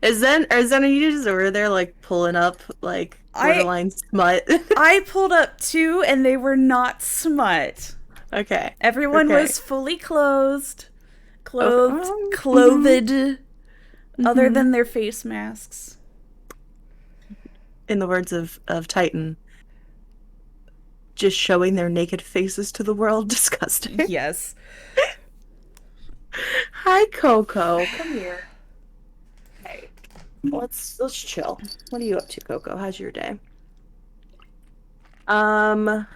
Are Zen and Dino's over there like pulling up like I borderline smut? I pulled up two and they were not smut. Okay. Everyone Okay. was fully clothed, Okay. clothed, other Hmm. than their face masks. In the words of Titan, just showing their naked faces to the world. Disgusting. Yes. Hi, Coco. Come here. Hey, let's chill. What are you up to, Coco? How's your day? Um.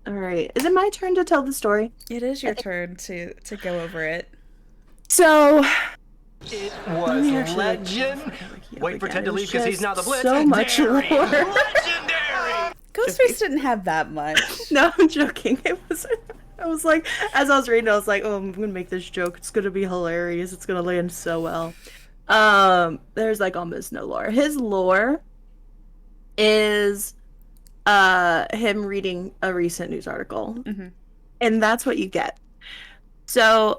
All right. Is it my turn to tell the story? It is I your think turn to go over it. so. It Let was me actually like legend. fucking wiki up Wait for again. Ted to There's leave because he's now the just Blitz. so much lore. Dairy. Legendary. Ghostface didn't have that much. No, I'm joking. It was. I was like, as I was reading, I was like, oh, I'm gonna make this joke. It's gonna be hilarious. It's gonna land so well. There's like almost no lore. His lore is him reading a recent news article, Hmm. and that's what you get. So,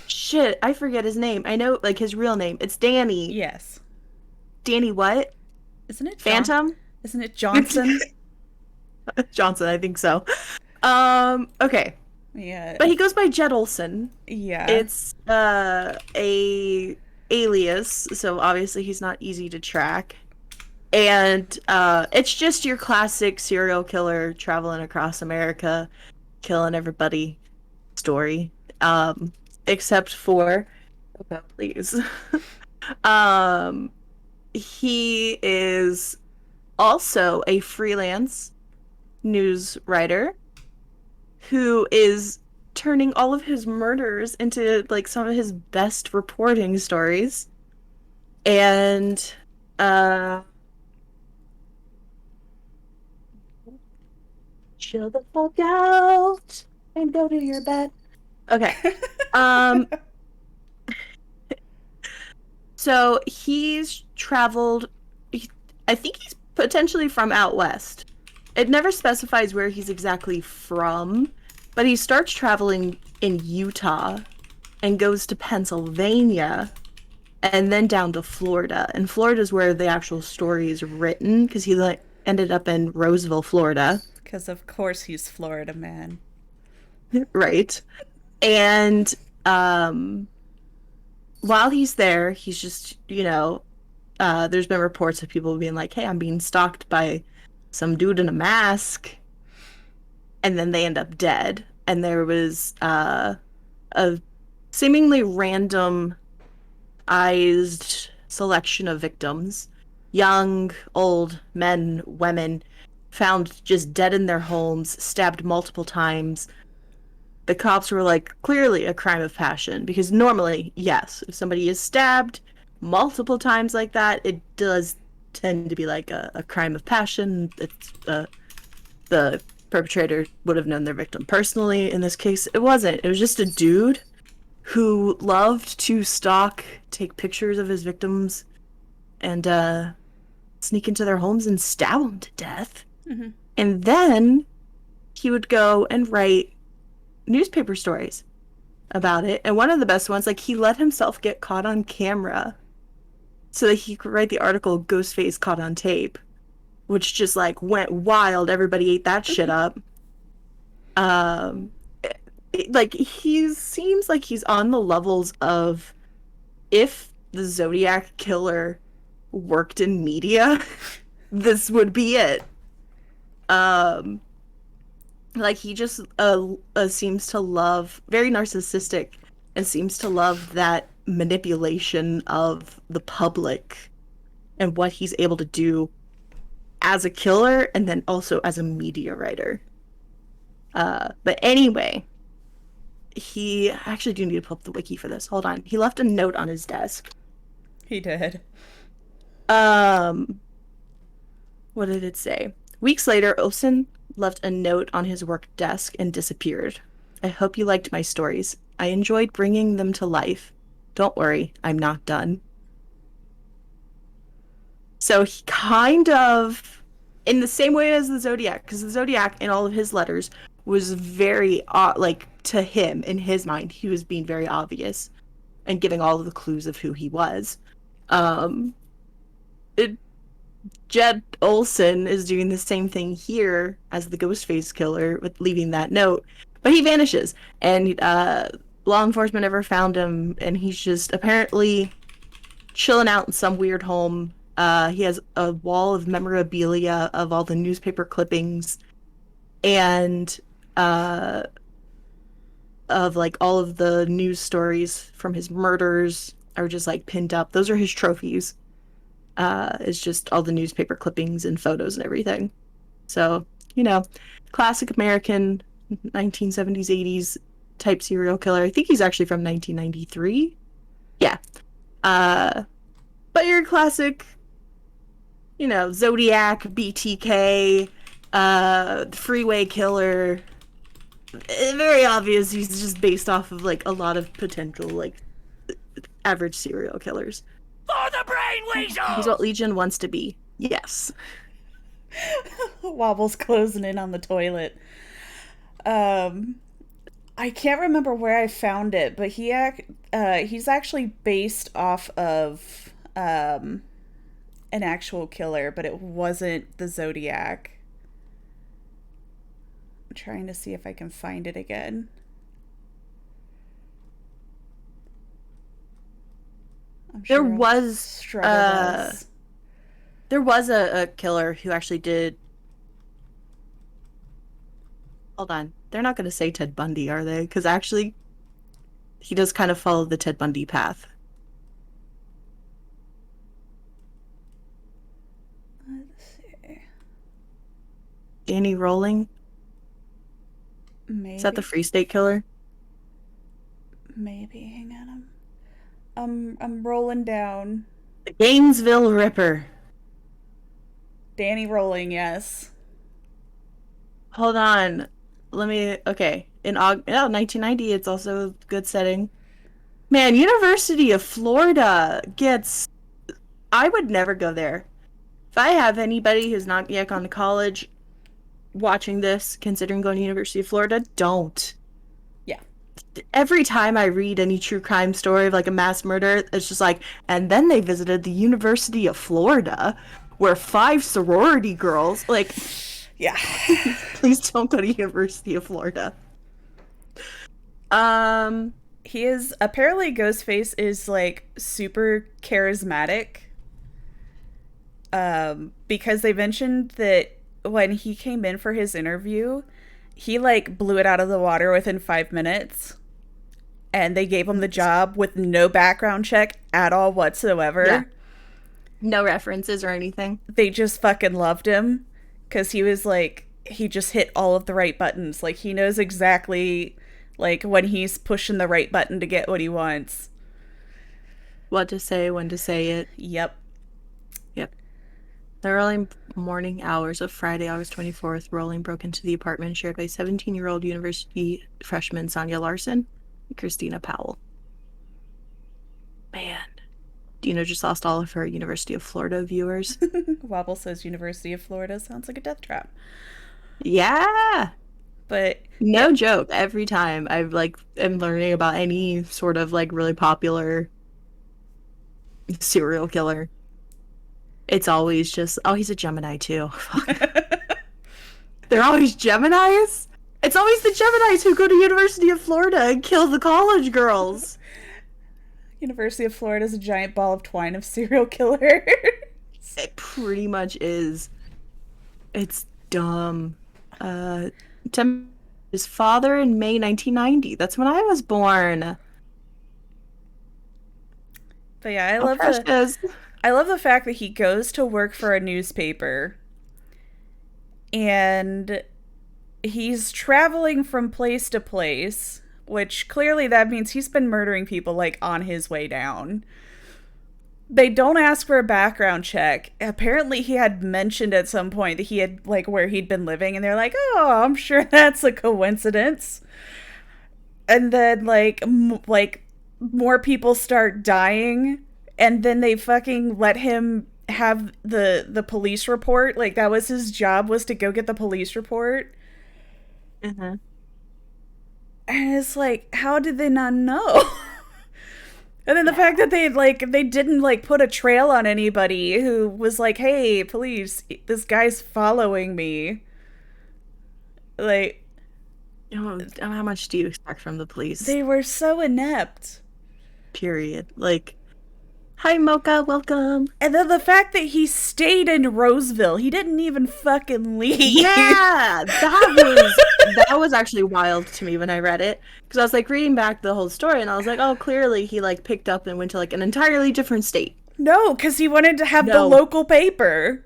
shit, I forget his name. I know like his real name. It's Danny. Yes. Danny what? Isn't it John? Phantom? Isn't it Johnson? Johnson, I think so. Okay. Yeah. But he goes by Jed Olson. Yeah. It's a alias, so obviously he's not easy to track. And it's just your classic serial killer traveling across America, killing everybody story. Except for oh, please. um he is also a freelance news writer who is turning all of his murders into like some of his best reporting stories. And uh chill the fuck out and go to your bed. Okay. Um so he's traveled I think he's potentially from out west. It never specifies where he's exactly from, but he starts traveling in Utah and goes to Pennsylvania and then down to Florida. And Florida is where the actual story is written because he like ended up in Roseville, Florida, Because of course he's Florida man. right? And while he's there, he's just, there's been reports of people being like, "Hey, I'm being stalked by some dude in a mask," and then they end up dead. And there was a seemingly randomized selection of victims, young, old, men, women, found just dead in their homes, stabbed multiple times. The cops were like, clearly a crime of passion, because normally, yes, if somebody is stabbed multiple times like that, it does tend to be like a crime of passion. It's the perpetrator would have known their victim personally. In this case, it wasn't. It was just a dude who loved to stalk, take pictures of his victims, and sneak into their homes and stab them to death. Hmm. And then he would go and write newspaper stories about it. And one of the best ones, like he let himself get caught on camera so that he could write the article Ghostface Caught on Tape, which just like went wild. Everybody ate that shit up. Um, like he seems like he's on the levels of if the Zodiac killer worked in media, this would be it. Um, like he just seems to love very narcissistic and seems to love that manipulation of the public and what he's able to do as a killer and then also as a media writer. But anyway, he actually do need to pull up the wiki for this. Hold on. He left a note on his desk. He did. Um, what did it say? Weeks later, Olsen left a note on his work desk and disappeared. I hope you liked my stories. I enjoyed bringing them to life. Don't worry, I'm not done. So he kind of, in the same way as the Zodiac, because the Zodiac in all of his letters was very, like, to him, in his mind, he was being very obvious and giving all of the clues of who he was. Um, it, Jed Olson is doing the same thing here as the Ghostface killer with leaving that note, but he vanishes, and law enforcement never found him, and he's just apparently chilling out in some weird home. He has a wall of memorabilia of all the newspaper clippings and of like all of the news stories from his murders are just like pinned up. Those are his trophies. It's just all the newspaper clippings and photos and everything. So, classic American 1970s, 80s type serial killer. I think he's actually from 1993. Yeah. But your classic, Zodiac, BTK, freeway killer. Very obvious he's just based off of like a lot of potential like average serial killers. For the brain weasel! He's what Legion wants to be. Yes. Wobble's closing in on the toilet. I can't remember where I found it, but he's actually based off of an actual killer, but it wasn't the Zodiac. I'm trying to see if I can find it again. I'm sure There was struggle was. there was a killer who actually did. Hold on, they're not going to say Ted Bundy, are they? Because actually, he does kind of follow the Ted Bundy path. Let's see. Danny Rolling. Maybe. Is that the Free State Killer? Maybe. Hang on. I'm rolling down. The Gainesville Ripper. Danny Rolling, yes. Hold on. Okay. In 1990, it's also a good setting. Man, University of Florida gets... I would never go there. If I have anybody who's not yet gone to college watching this, considering going to University of Florida, don't. Yeah. Every time I read any true crime story of like a mass murder, it's just like, and then they visited the University of Florida, where 5 sorority girls, like, Yeah. please don't go to University of Florida. He is, apparently Ghostface is like super charismatic. Because they mentioned that when he came in for his interview, he like blew it out of the water within 5 minutes. And they gave him the job with no background check at all whatsoever. Yeah. No references or anything. They just fucking loved him because he was like, he just hit all of the right buttons. Like, he knows exactly like when he's pushing the right button to get what he wants. What to say, when to say it. Yep. Yep. The early morning hours of Friday, August 24th, Rowling broke into the apartment shared by 17-year-old university freshman Sonia Larson and Christina Powell. Man. Dino just lost all of her University of Florida viewers. Wobble says University of Florida sounds like a death trap. Yeah. But no joke. Every time I am learning about any sort of like really popular serial killer, it's always just, oh, he's a Gemini too. They're always Geminis? It's always the Geminis who go to University of Florida and kill the college girls. University of Florida is a giant ball of twine of serial killers. It pretty much is. It's dumb. His father in May 1990. That's when I was born. But yeah, I love the fact that he goes to work for a newspaper and he's traveling from place to place, which clearly that means he's been murdering people like on his way down. They don't ask for a background check. Apparently he had mentioned at some point that he had like where he'd been living, and they're like, "Oh, I'm sure that's a coincidence." And then like more people start dying, and then they fucking let him have the police report. Like, that was his job, was to go get the police report. And it's like, how did they not know? And then the fact that they didn't like put a trail on anybody who was like, "Hey, police, this guy's following me." Like, How much do you expect from the police? they were so inept. Period. Like, hi, Mocha, welcome. And then the fact that he stayed in Roseville, he didn't even fucking leave. Yeah, that was actually wild to me when I read it, because I was like reading back the whole story, and I was like, oh, clearly he like picked up and went to like an entirely different state. No, because he wanted to have the local paper.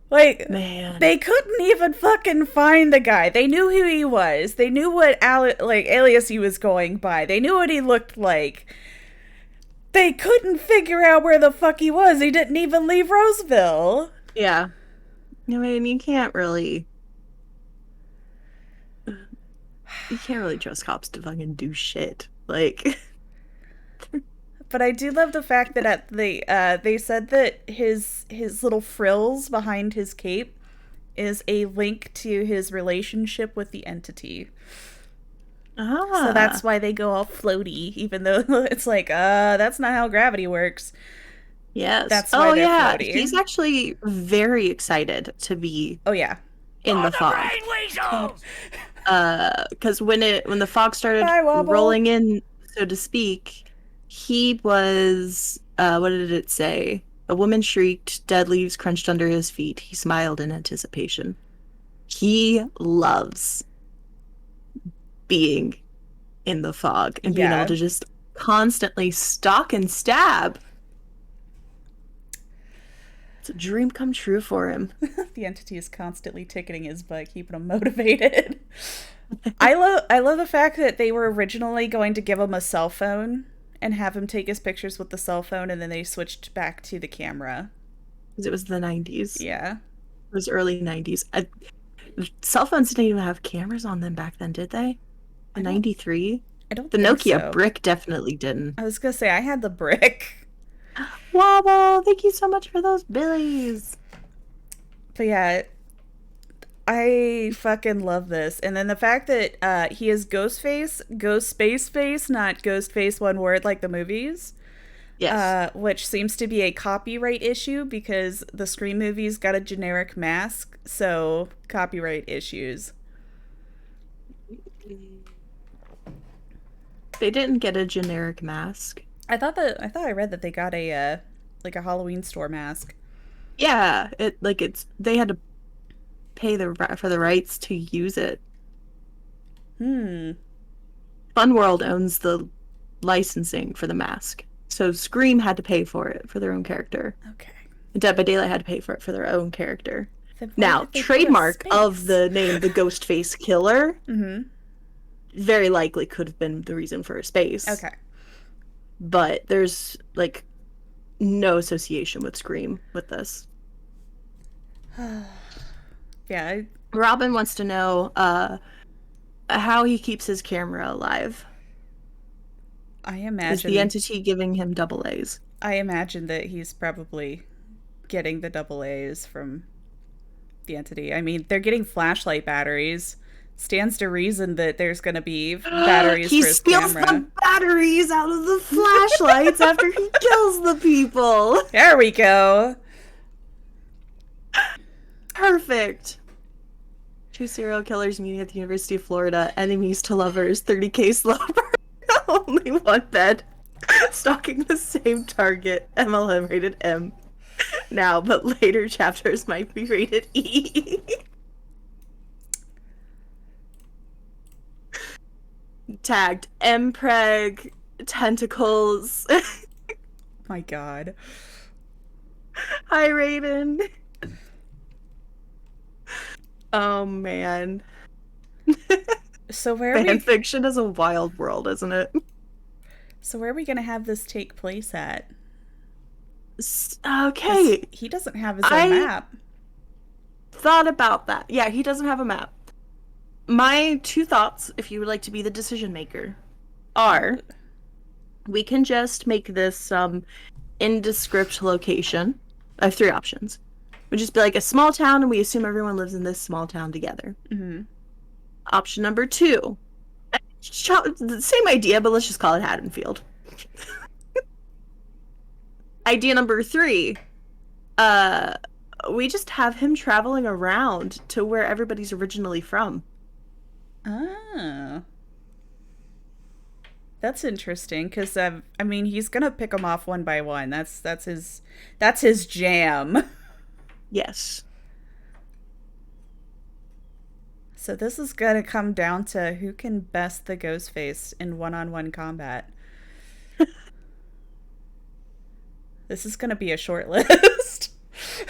Like, man, they couldn't even fucking find the guy. They knew who he was. They knew what alias he was going by. They knew what he looked like. They couldn't figure out where the fuck he was. He didn't even leave Roseville. Yeah. I mean, you can't really trust cops to fucking do shit. Like, but I do love the fact that they said that his little frills behind his cape is a link to his relationship with the entity. So that's why they go all floaty, even though it's like, that's not how gravity works. Yes. That's why they're floaty. He's actually very excited to be in the fog. Because when the fog started rolling in, so to speak, he was, what did it say? A woman shrieked, dead leaves crunched under his feet. He smiled in anticipation. He loves being in the fog and being able to just constantly stalk and stab. It's a dream come true for him. The entity is constantly ticketing his butt, keeping him motivated. I love the fact that they were originally going to give him a cell phone and have him take his pictures with the cell phone, and then they switched back to the camera. Because it was the 90s. Yeah. It was early 90s. Cell phones didn't even have cameras on them back then, did they? In 93? I don't The think Nokia so. brick definitely didn't. I was going to say, I had the brick. Wobble! Thank you so much for those billies. But yeah, I fucking love this. And then the fact that he is Ghostface, Ghost Space Face, not Ghostface one word like the movies. Yes. Which seems to be a copyright issue because the Scream movies got a generic mask, so copyright issues. They didn't get a generic mask. I thought I read that they got a like a Halloween store mask. Yeah, they had to pay for the rights to use it. Fun World owns the licensing for the mask, so Scream had to pay for it for their own character. Okay. And Dead by Daylight had to pay for it for their own character. Then why Now, did they put a trademark space? of the name, the Ghostface Killer, Mm-hmm. very likely could have been the reason for a space. Okay. But there's like no association with Scream with this. Yeah. Robin wants to know how he keeps his camera alive. I Is imagine the entity giving him double A's? I imagine that he's probably getting the double A's from the entity. I mean, they're getting flashlight batteries. Stands to reason that there's going to be batteries He for his steals camera. the batteries out of the flashlights after he kills the people. There we go. Perfect. Two serial killers meeting at the University of Florida. Enemies to lovers. 30K slow burn. Only one bed. Stalking the same target. MLM rated M. Now, but later chapters might be rated E. Tagged Mpreg tentacles. My God. Hi, Raiden. Oh man. So where are Fan we? fiction is a wild world, isn't it? So where are we going to have this take place at? Okay. He doesn't have his own map. Thought about that. Yeah, he doesn't have a map. My two thoughts, if you would like to be the decision maker, are we can just make this indescript location. I have three options. We just be like a small town and we assume everyone lives in this small town together. Mm-hmm. Option number two. The same idea, but let's just call it Haddonfield. idea number 3. Uh, we just have him traveling around to where everybody's originally from. Oh. That's interesting because I mean he's gonna pick them off one by one. That's his jam. Yes. So this is gonna come down to who can best the Ghostface in one-on-one combat. This is gonna be a short list.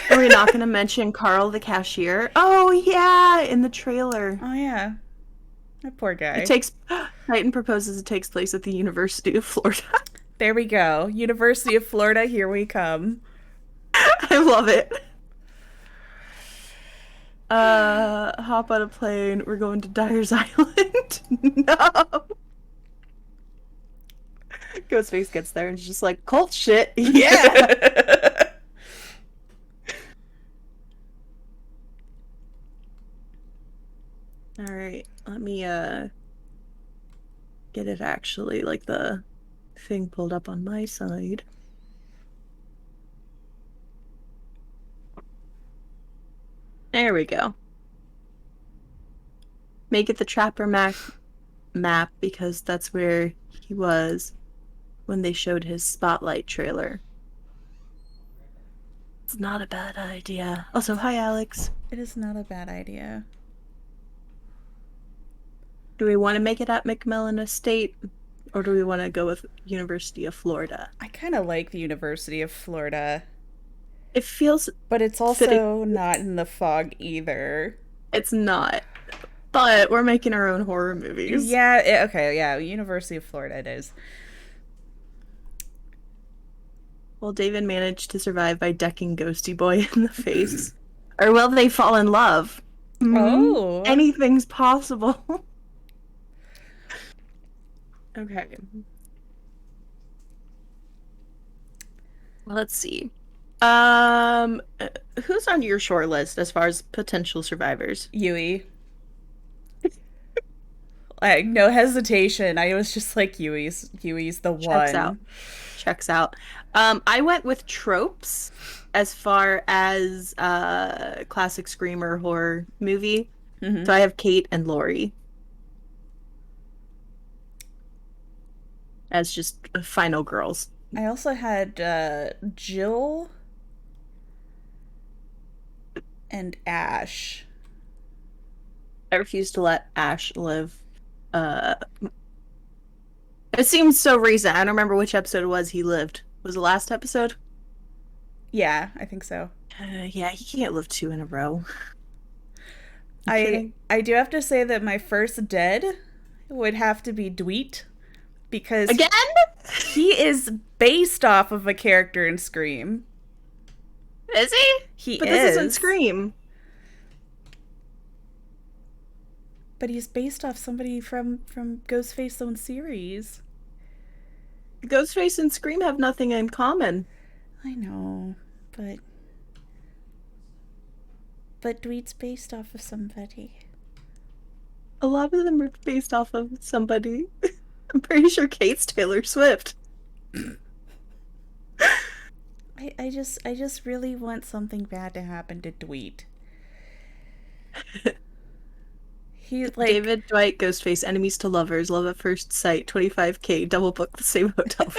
Are we not going to mention Carl the cashier? Oh, yeah, in the trailer. Oh yeah, that poor guy. Titan proposes it takes place at the University of Florida. There we go. University of Florida, here we come. I love it. Hop on a plane. We're going to Dyer's Island. No. Ghostface gets there and is just like, cult shit. Yeah. All right. Let me get it actually like the thing pulled up on my side. There we go. Make it the Trapper map because that's where he was when they showed his Spotlight trailer. It's not a bad idea. Also, hi, Alex. It is not a bad idea. Do we want to make it at McMillan Estate, or do we want to go with University of Florida? I kind of like the University of Florida, It feels... but it's also not in the fog either. It's not. But we're making our own horror movies. Yeah, okay, yeah, University of Florida it is. Will David manage to survive by decking Ghosty Boy in the face? Or will they fall in love? Oh. Anything's possible. Okay. Well, let's see. Who's on your short list as far as potential survivors? Yui. Like, no hesitation. I was just like, Yui's the one. Checks out. I went with tropes as far as classic screamer horror movie. Mm-hmm. So I have Kate and Laurie as just final girls. I also had Jill and Ash. I refuse to let Ash live. It seems so recent. I don't remember which episode it was he lived. Was the last episode? Yeah, I think so. Yeah, he can't live 2 in a row. I do have to say that my first dead would have to be Dweet because Again? he is based off of a character in Scream. Is he? But this isn't Scream. But he's based off somebody from Ghostface's own series. Ghostface and Scream have nothing in common. I know, but Dweet's based off of somebody. A lot of them are based off of somebody. I'm pretty sure Kate's Taylor Swift. I just really want something bad to happen to Dweet. He like David, Dwight, Ghostface, enemies to lovers, love at first sight, 25K, double book the same hotel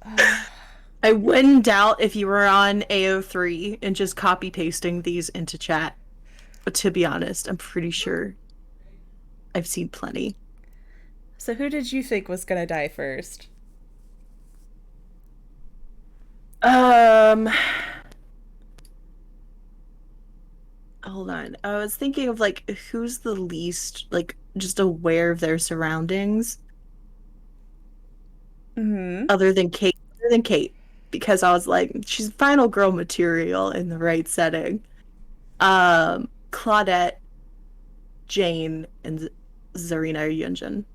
room. I wouldn't doubt if you were on AO3 and just copy pasting these into chat. But to be honest, I'm pretty sure I've seen plenty. So who did you think was gonna die first? Hold on. I was thinking of like who's the least like just aware of their surroundings Mm-hmm. other than Kate, because I was like she's final girl material in the right setting. Claudette, Jane, and Zarina Yunjin.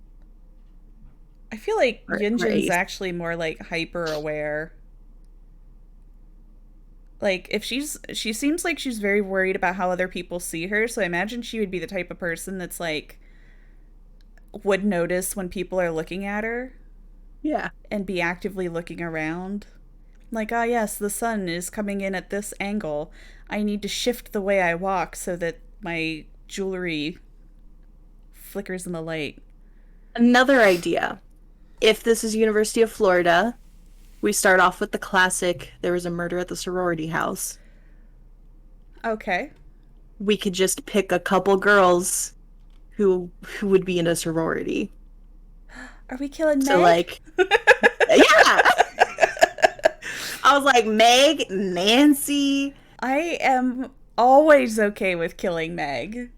I feel like Or Yunjin's Ace. actually more like hyper aware. Like if she seems like she's very worried about how other people see her, so I imagine she would be the type of person that's like would notice when people are looking at her. Yeah. and be actively looking around. Like, ah, yes, the sun is coming in at this angle. I need to shift the way I walk so that my jewelry flickers in the light. Another idea. If this is University of Florida, we start off with the classic, there was a murder at the sorority house. Okay. We could just pick a couple girls who would be in a sorority. Are we killing So Meg? like, yeah. I was like Meg, Nancy. I am always okay with killing Meg.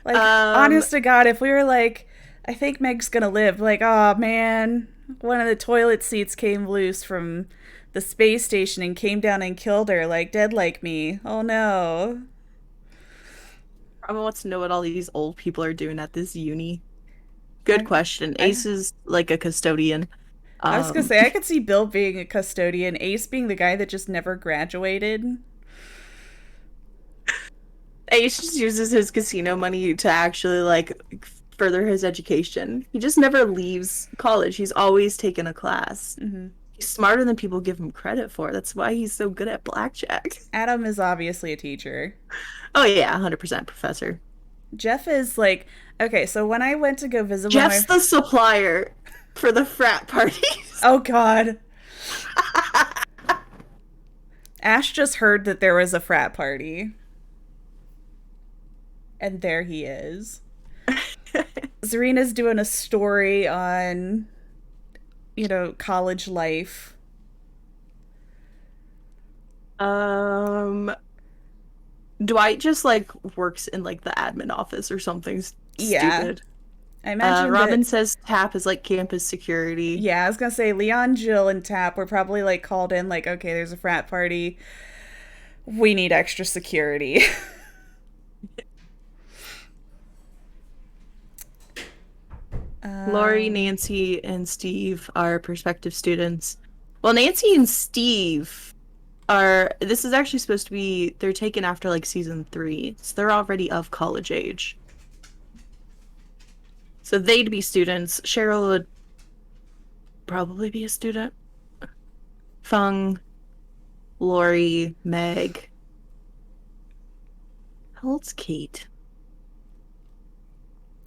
Like, Um, honest to God, if we were like, I think Meg's gonna live, like, oh man, one of the toilet seats came loose from the space station and came down and killed her, like, dead like me. Oh no. I want to know what all these old people are doing at this uni. Good I, question. I, Ace is like a custodian. I was gonna Um, say, I could see Bill being a custodian, Ace being the guy that just never graduated. Ace just uses his casino money to actually like further his education. He just never leaves college. He's always taken a class. Hmm. He's smarter than people give him credit for. That's why he's so good at blackjack. Adam is obviously a teacher. Oh yeah, 100% professor. Jeff is like, okay, so when I went to go visit one of Jeff's my. the supplier for the frat parties. Oh god. Ash just heard that there was a frat party. And there he is. Serena's doing a story on, college life. um, Dwight just like works in like the admin office or something Yeah. stupid. I imagine Robin that. says Tap is like campus security. Yeah, I was gonna say Leon, Jill, and Tap were probably like called in, like, okay, there's a frat party. We need extra security. Lori, um, Nancy, and Steve are prospective students. Well, Nancy and Steve are, this is actually supposed to be, they're taken after like season 3. So they're already of college age. So they'd be students. Cheryl would probably be a student. Fung, Lori, Meg. How old's Kate?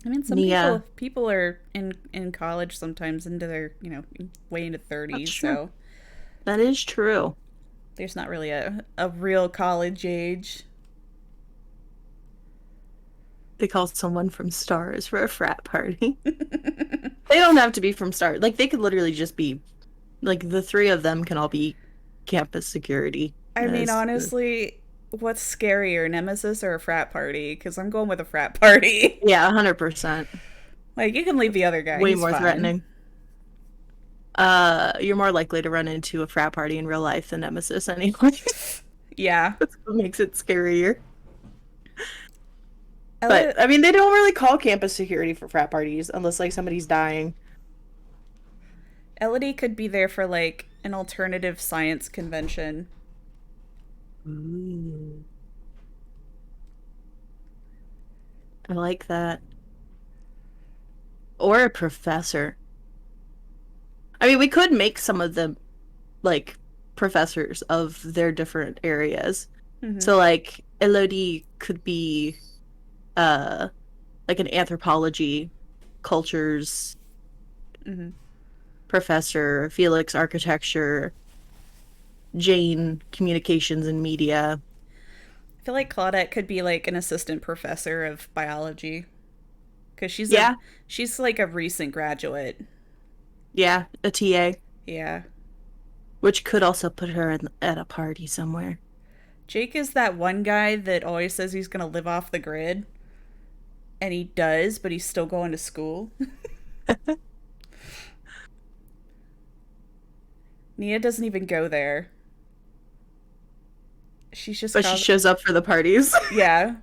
I mean, some Nia. people are in college sometimes into their way into That's 30s, true. so That is true. there's not really a real college age. They call someone from Stars for a frat party. They don't have to be from Stars. Like, they could literally just be, like, the three of them can all be campus security. I mean, honestly, what's scarier, Nemesis or a frat party? Because I'm going with a frat party. Yeah, 100%. Like, you can leave the other guy. Way He's more fine. threatening. You're more likely to run into a frat party in real life than Nemesis anyway. Yeah. That's what makes it scarier. But, Elliot, I mean, they don't really call campus security for frat parties unless, like, somebody's dying. Elodie could be there for, like, an alternative science convention. Ooh. I like that. Or a professor. I mean, we could make some of them, like, professors of their different areas. Mm-hmm. So, like, Elodie could be, uh, like an anthropology, cultures Mm-hmm. professor, Felix architecture, Jane communications and media. I feel like Claudette could be, like, an assistant professor of biology. Because Yeah, she's, like, a recent graduate. yeah, a TA, Yeah. which could also put her at a party somewhere. Jake is that one guy that always says he's going to live off the grid. And he does, but he's still going to school. Nia doesn't even go there. She's just But she shows up for the parties. Yeah.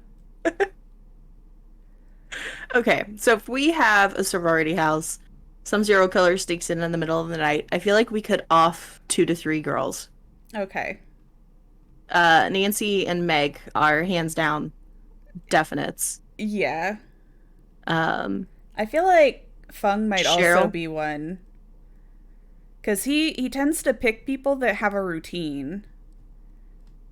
Okay, so if we have a sorority house, some serial killer sneaks in the middle of the night, I feel like we could off 2 to 3 girls. Okay. Nancy and Meg are hands down definites. Yeah. Um, I feel like Fung might also Cheryl. be one. Because he tends to pick people that have a routine.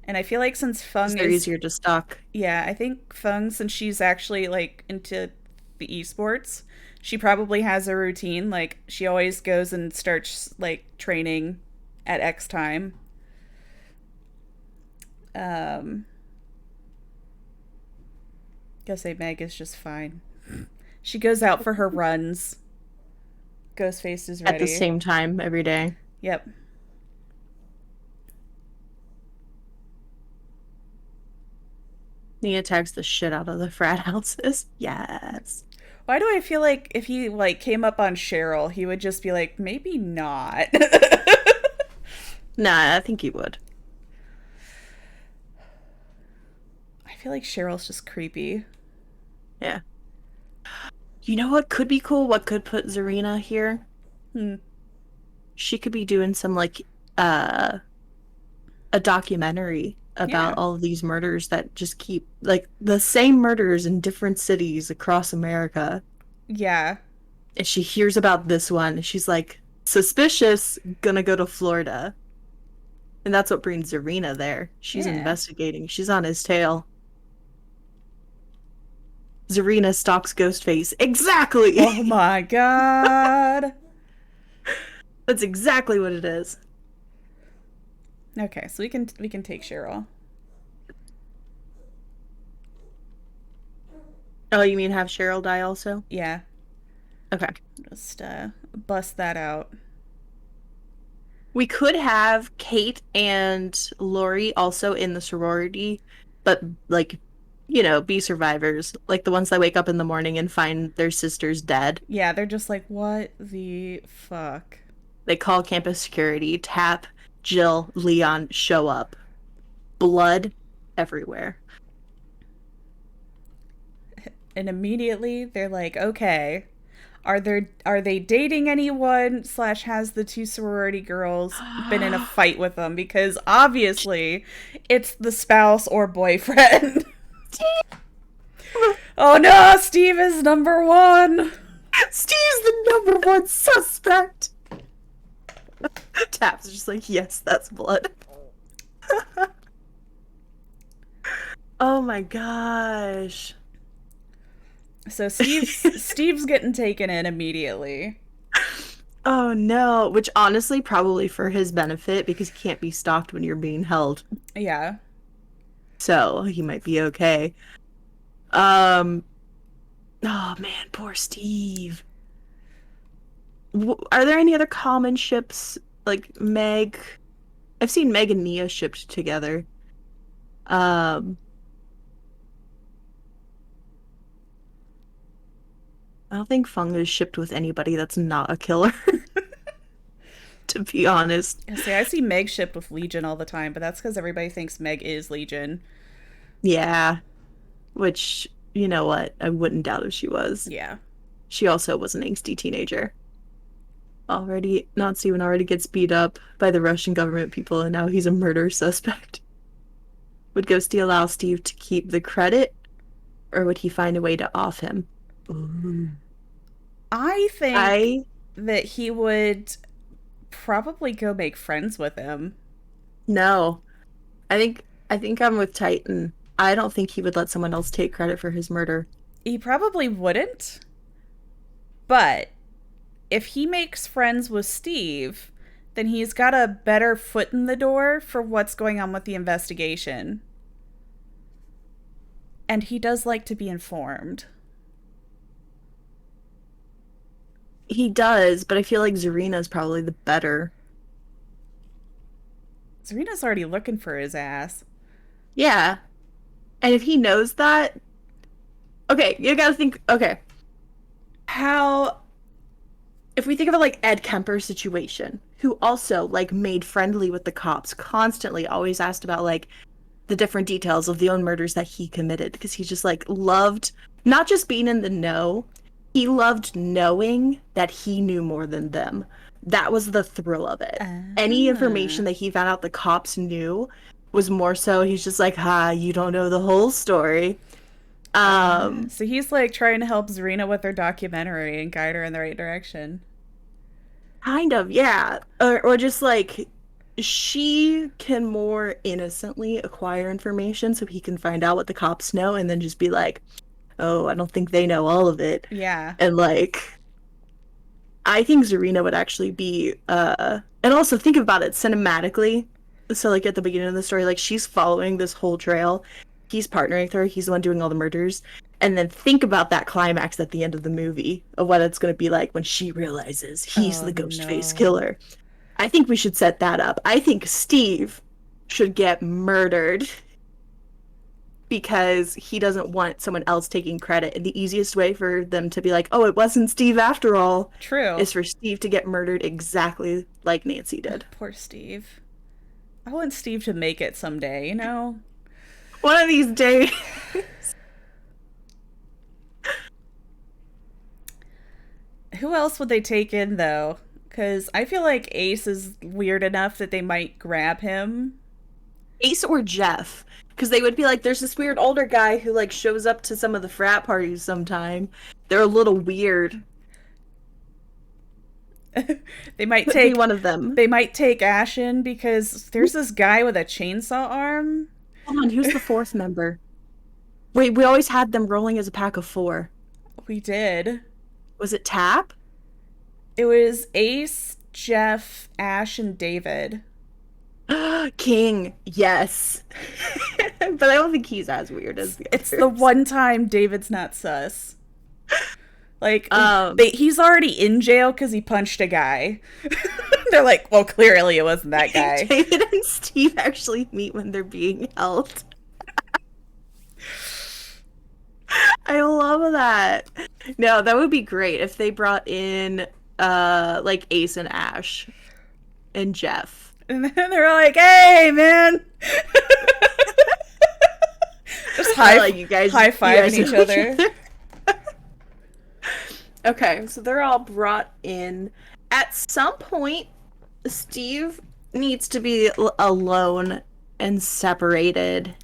And I feel like since Because Fung they're is, easier to stalk. yeah, I think Fung, since she's actually like into the esports, she probably has a routine. Like she always goes and starts like training at X time. Um, Guess say Meg is just fine. She goes out for her runs. Ghostface is At the ready. same time every day. Yep. He attacks the shit out of the frat houses. Yes. Why do I feel like if he like came up on Cheryl, he would just be like, maybe not. Nah, I think he would. I feel like Cheryl's just creepy. Yeah. You know what could be cool? What could put Zarina here? Hmm. She could be doing some like uh a documentary Yeah. about all of these murders that just keep like the same murders in different cities across America. Yeah. And she hears about this one. She's like, suspicious, gonna go to Florida. And that's what brings Zarina there. She's Yeah. investigating. She's on his tail. Zarina stalks Ghostface. Exactly! Oh my god. That's exactly what it is. Okay, so we can take Cheryl. Oh, you mean have Cheryl die also? Yeah. Okay. Just bust that out. We could have Kate and Lori also in the sorority, but like, be survivors. Like the ones that wake up in the morning and find their sisters dead. Yeah, they're just like, what the fuck? They call campus security, tap, Jill, Leon, show up. Blood everywhere. And immediately they're like, okay, are they dating anyone? Slash, has the two sorority girls been in a fight with them? Because obviously, it's the spouse or boyfriend. Oh no, Steve is number one. Steve's the number one suspect. Tap's just like, yes, that's blood. Oh my gosh. So Steve's getting taken in immediately. Oh no, which honestly probably for his benefit because he can't be stalked when you're being held. Yeah. So he might be okay. Um oh man, poor Steve. Are there any other common ships like Meg? I've seen Meg and Nia shipped together. Um I don't think Fung is shipped with anybody that's not a killer, to be honest. I see Meg shipped with Legion all the time, but that's because everybody thinks Meg is Legion. Yeah, which, you know what? I wouldn't doubt if she was. Yeah. She also was an angsty teenager. Already, not Steven already gets beat up by the Russian government people, and now he's a murder suspect. Would Ghosty allow Steve to keep the credit, or would he find a way to off him? Ooh. I think I that he would probably go make friends with him. no. I think I'm with Titan. I don't think he would let someone else take credit for his murder. He probably wouldn't. But if he makes friends with Steve, then he's got a better foot in the door for what's going on with the investigation. And he does like to be informed. He does, but I feel like Zarina's probably the better. Serena's already looking for his ass. Yeah. And if he knows that, okay, you gotta think, okay, how, if we think of it like Ed Kemper's situation, who also like made friendly with the cops, constantly always asked about like the different details of the own murders that he committed, because he just like loved not just being in the know, he loved knowing that he knew more than them. That was the thrill of it. Any information that he found out the cops knew was more so he's just like, ha, you don't know the whole story. So he's like trying to help Zarina with her documentary and guide her in the right direction. Kind of, yeah. Or just like she can more innocently acquire information so he can find out what the cops know and then just be like, oh, I don't think they know all of it. Yeah. And like, I think Zarina would actually be, and also think about it cinematically. So like at the beginning of the story, like she's following this whole trail. He's partnering with her. He's the one doing all the murders. And then think about that climax at the end of the movie of what it's going to be like when she realizes he's Oh, the ghost face no. killer. I think we should set that up. I think Steve should get murdered because he doesn't want someone else taking credit. And the easiest way for them to be like, oh, it wasn't Steve after all, True. is for Steve to get murdered exactly like Nancy did. Poor Steve. I want Steve to make it someday, you know? One of these days. Who else would they take in, though? Because I feel like Ace is weird enough that they might grab him. Ace or Jeff. Because they would be like, there's this weird older guy who like shows up to some of the frat parties sometime. They're a little weird. They might Could take be one of them. They might take Ashen because there's this guy with a chainsaw arm. Hold on, who's the fourth member? Wait, we always had them rolling as a pack of four. We did. Was it Tap? It was Ace, Jeff, Ash, and David. King, yes. But I don't think he's as weird as the It's others. the one time David's not sus. Like, Um, he's already in jail because he punched a guy. They're like, well, clearly it wasn't that guy. David and Steve actually meet when they're being held. I love that. No, that would be great if they brought in like Ace and Ash and Jeff. And then they're like, hey, man. Just Like, you guys high-fiving you each know other. Okay, so they're all brought in. At some point, Steve needs to be alone and separated.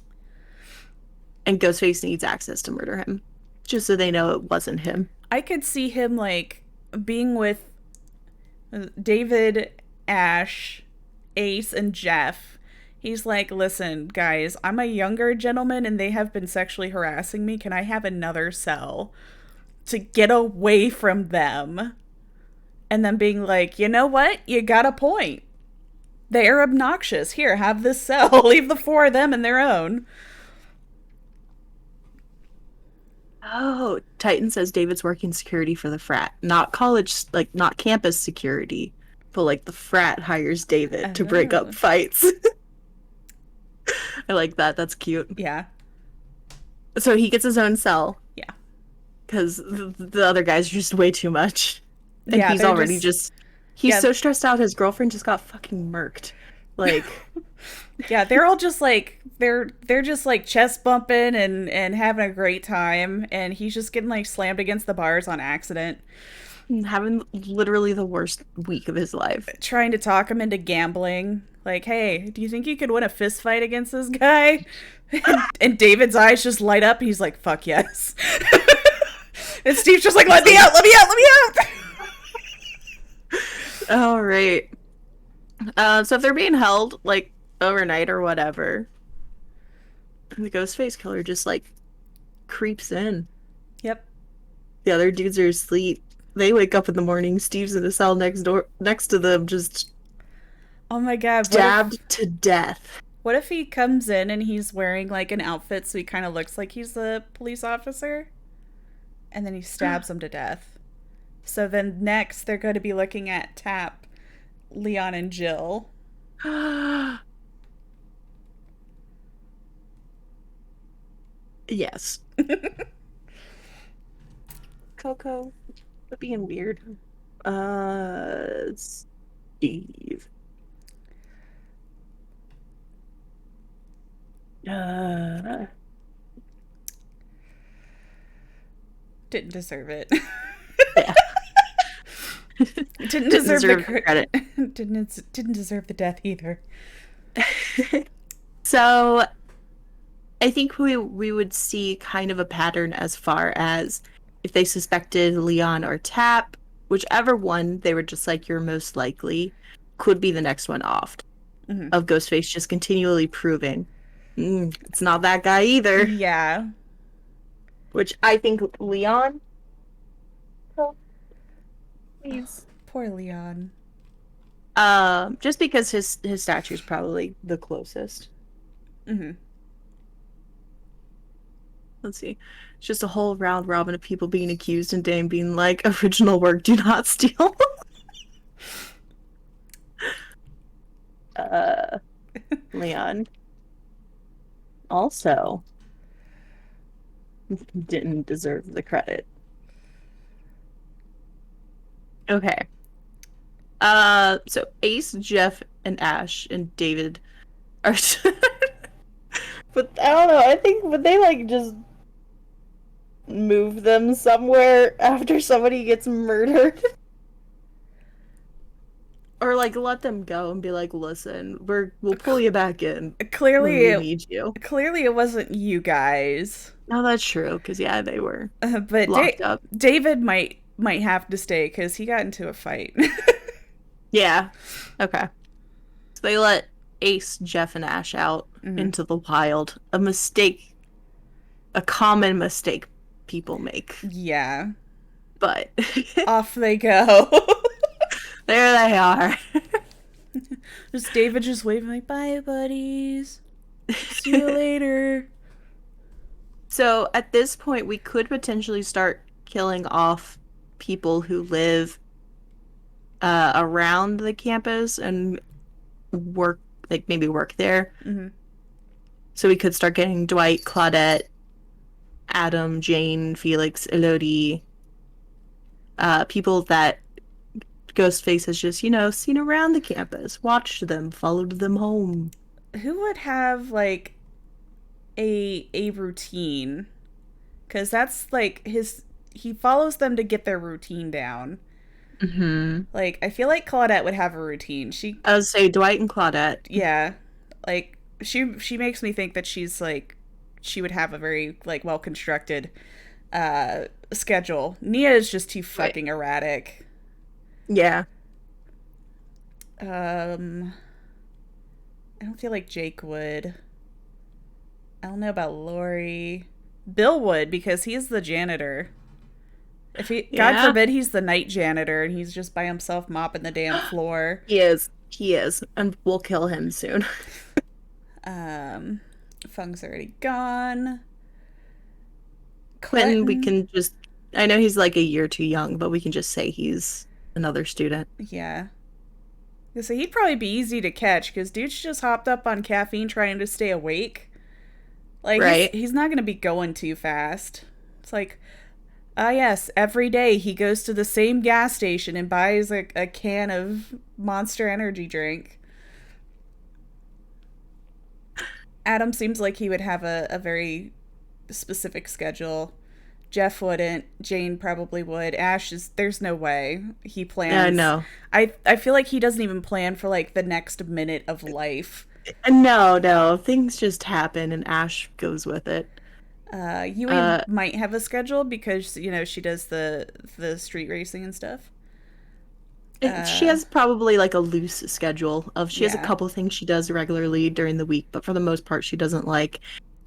And Ghostface needs access to murder him. Just so they know it wasn't him. I could see him, like, being with David, Ash, Ace, and Jeff. He's like, listen, guys, I'm a younger gentleman and they have been sexually harassing me. Can I have another cell to get away from them? And then being like, you know what? You got a point. They're obnoxious. Here, have this cell. Leave the four of them in their own. Oh, Titan says David's working security for the frat. Not college, like, not campus security. But, like, the frat hires David to break Oh. up fights. I like that. That's cute. Yeah. So he gets his own cell. Yeah. Because the other guys are just way too much. And Yeah, he's they're already just- he's yeah. so stressed out his girlfriend just got fucking murked. Like, Yeah, they're all just like they're just like chest bumping and having a great time, and he's just getting like slammed against the bars on accident, having literally the worst week of his life. trying to talk him into gambling. Like, hey, do you think you could win a fist fight against this guy? And David's eyes just light up. He's like, fuck yes. And Steve's just like, let me out, let me out, let me out. All right. So if they're being held, like, overnight or whatever, the Ghostface killer just, like, creeps in. Yep. The other dudes are asleep. They wake up in the morning. Steve's in the cell next to them, just Oh my god. stabbed to death. What if he comes in and he's wearing like an outfit so he kind of looks like he's a police officer? And then he stabs him to death. So then next they're going to be looking at Tap, Leon, and Jill. Yes. Coco, quit being weird. Steve. Didn't deserve it. Yeah. Didn't deserve the credit. Didn't deserve the death either. So I think we would see kind of a pattern as far as if they suspected Leon or Tap, whichever one they were just like you're most likely, could be the next one off Hmm. of Ghostface just continually proving it's not that guy either. Yeah. Which I think Leon, oh, please, Poor Leon. just because his stature is probably the closest. Hmm. Let's see. It's just a whole round robin of people being accused and Dame being like, original work, do not steal. uh, Leon also didn't deserve the credit. Okay. So Ace, Jeff, and Ash and David are but I don't know, I think would they like just move them somewhere after somebody gets murdered? Or like let them go and be like, listen, we'll pull you back in when Clearly, we need you. clearly it wasn't you guys. No, that's true, because yeah, they were But locked up. David might have to stay because he got into a fight. Yeah. Okay. So they let Ace, Jeff, and Ash out Mhm. into the wild. A mistake, a common mistake people make. Yeah. But Off they go. there they are. Just David just waving like, bye, buddies. See you later. So at this point, we could potentially start killing off people who live around the campus and work, like maybe work there. Hmm. So we could start getting Dwight, Claudette, Adam, Jane, Felix, Elodie, people that Ghostface has just, seen around the campus, watched them, followed them home. Who would have like a routine? Because that's like his. He follows them to get their routine down. Mm-hmm. Like I feel like Claudette would have a routine. She, I would say Dwight and Claudette. yeah, like she makes me think that she's like she would have a very like well constructed schedule. Nia is just too Right. fucking erratic. Yeah. Um, I don't feel like Jake would. I don't know about Lori. Bill would because he's the janitor. If he, God Yeah. forbid, he's the night janitor and he's just by himself mopping the damn floor. He is. He is. And we'll kill him soon. Um, Fung's already gone. Quentin, we Clinton, can just. I know he's like a year too young, but we can just say he's another student. yeah. So he'd probably be easy to catch because dude's just hopped up on caffeine trying to stay awake. Like, Right. he's not going to be going too fast. It's like, ah, yes, every day he goes to the same gas station and buys a can of Monster Energy drink. Adam seems like he would have a very specific schedule. Jeff wouldn't. Jane probably would. Ash is, there's no way he plans. Yeah, I know. I feel like he doesn't even plan for like the next minute of life. No. Things just happen and Ash goes with it. Yui Uh, might have a schedule because she does the street racing and stuff. She has probably like a loose schedule of she has a Yeah. couple things she does regularly during the week, but for the most part she doesn't like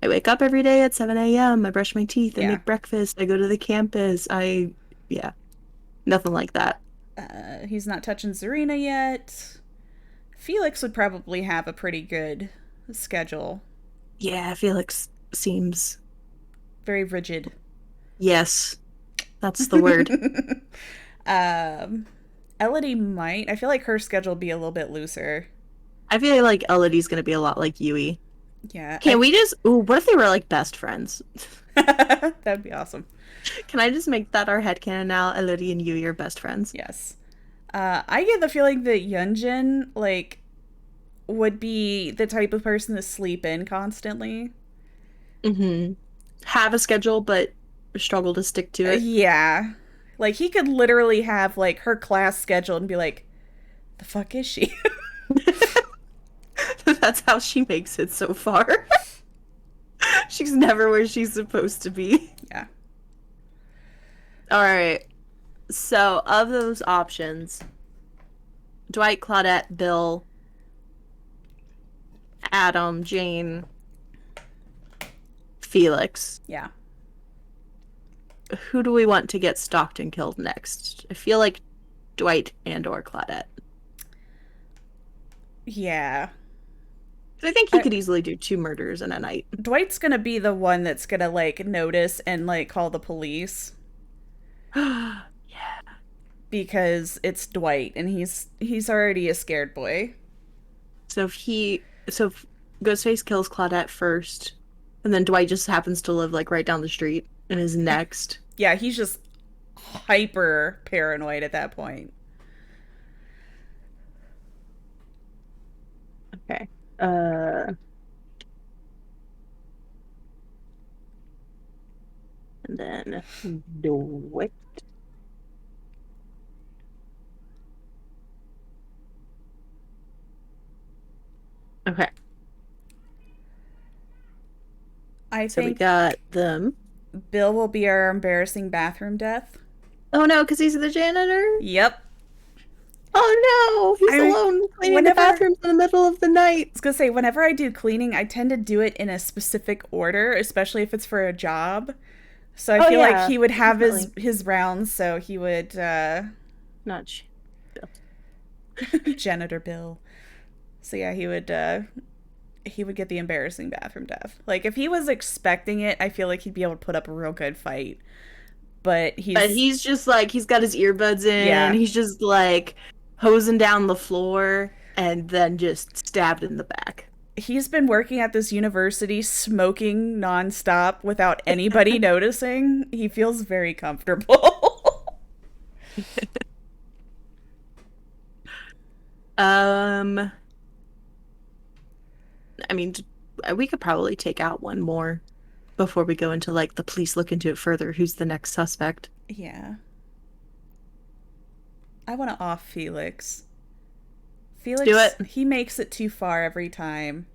I wake up every day at 7 a.m. I brush my teeth, I Yeah. make breakfast, I go to the campus. Yeah, nothing like that. He's not touching Zarina yet. Felix would probably have a pretty good schedule. Yeah, Felix seems, Very rigid. yes, that's the word. um, Elodie might. I feel like her schedule would be a little bit looser. I feel like Elodie's gonna be a lot like Yui. Yeah. Can we just, ooh, what if they were like best friends? That'd be awesome. Can I just make that our headcanon now? Elodie and Yui are best friends. Yes. I get the feeling that Yunjin, like, would be the type of person to sleep in constantly. Mm-hmm. Have a schedule, but struggle to stick to it. Yeah. Like, he could literally have, like, her class scheduled and be like, the fuck is she? That's how she makes it so far. She's never where she's supposed to be. Yeah. All right. So, of those options, Dwight, Claudette, Bill, Adam, Jane, Felix. Yeah. Who do we want to get stalked and killed next? I feel like Dwight and or Claudette. Yeah. I think he could easily do 2 murders in a night. Dwight's gonna be the one that's gonna, like, notice and, like, call the police. Yeah. Because it's Dwight, and he's already a scared boy. So if Ghostface kills Claudette first, and then Dwight just happens to live like right down the street and is next. Yeah, he's just hyper paranoid at that point. Okay. And then Dwight. Okay. I So we think got them. Bill will be our embarrassing bathroom death. Oh no, because he's the janitor? Yep. Oh no! He's alone cleaning the bathrooms in the middle of the night. I was gonna say, whenever I do cleaning, I tend to do it in a specific order, especially if it's for a job. So I feel like he would have his rounds, so he would Not janitor Bill. So yeah, he would get the embarrassing bathroom death. Like, if he was expecting it, I feel like he'd be able to put up a real good fight. But he's just like, he's got his earbuds in, and he's just like hosing down the floor and then just stabbed in the back. He's been working at this university smoking nonstop without anybody noticing. He feels very comfortable. I mean, we could probably take out one more before we go into, like, the police look into it further. Who's the next suspect? Yeah. I want to off Felix. Felix, do it. He makes it too far every time.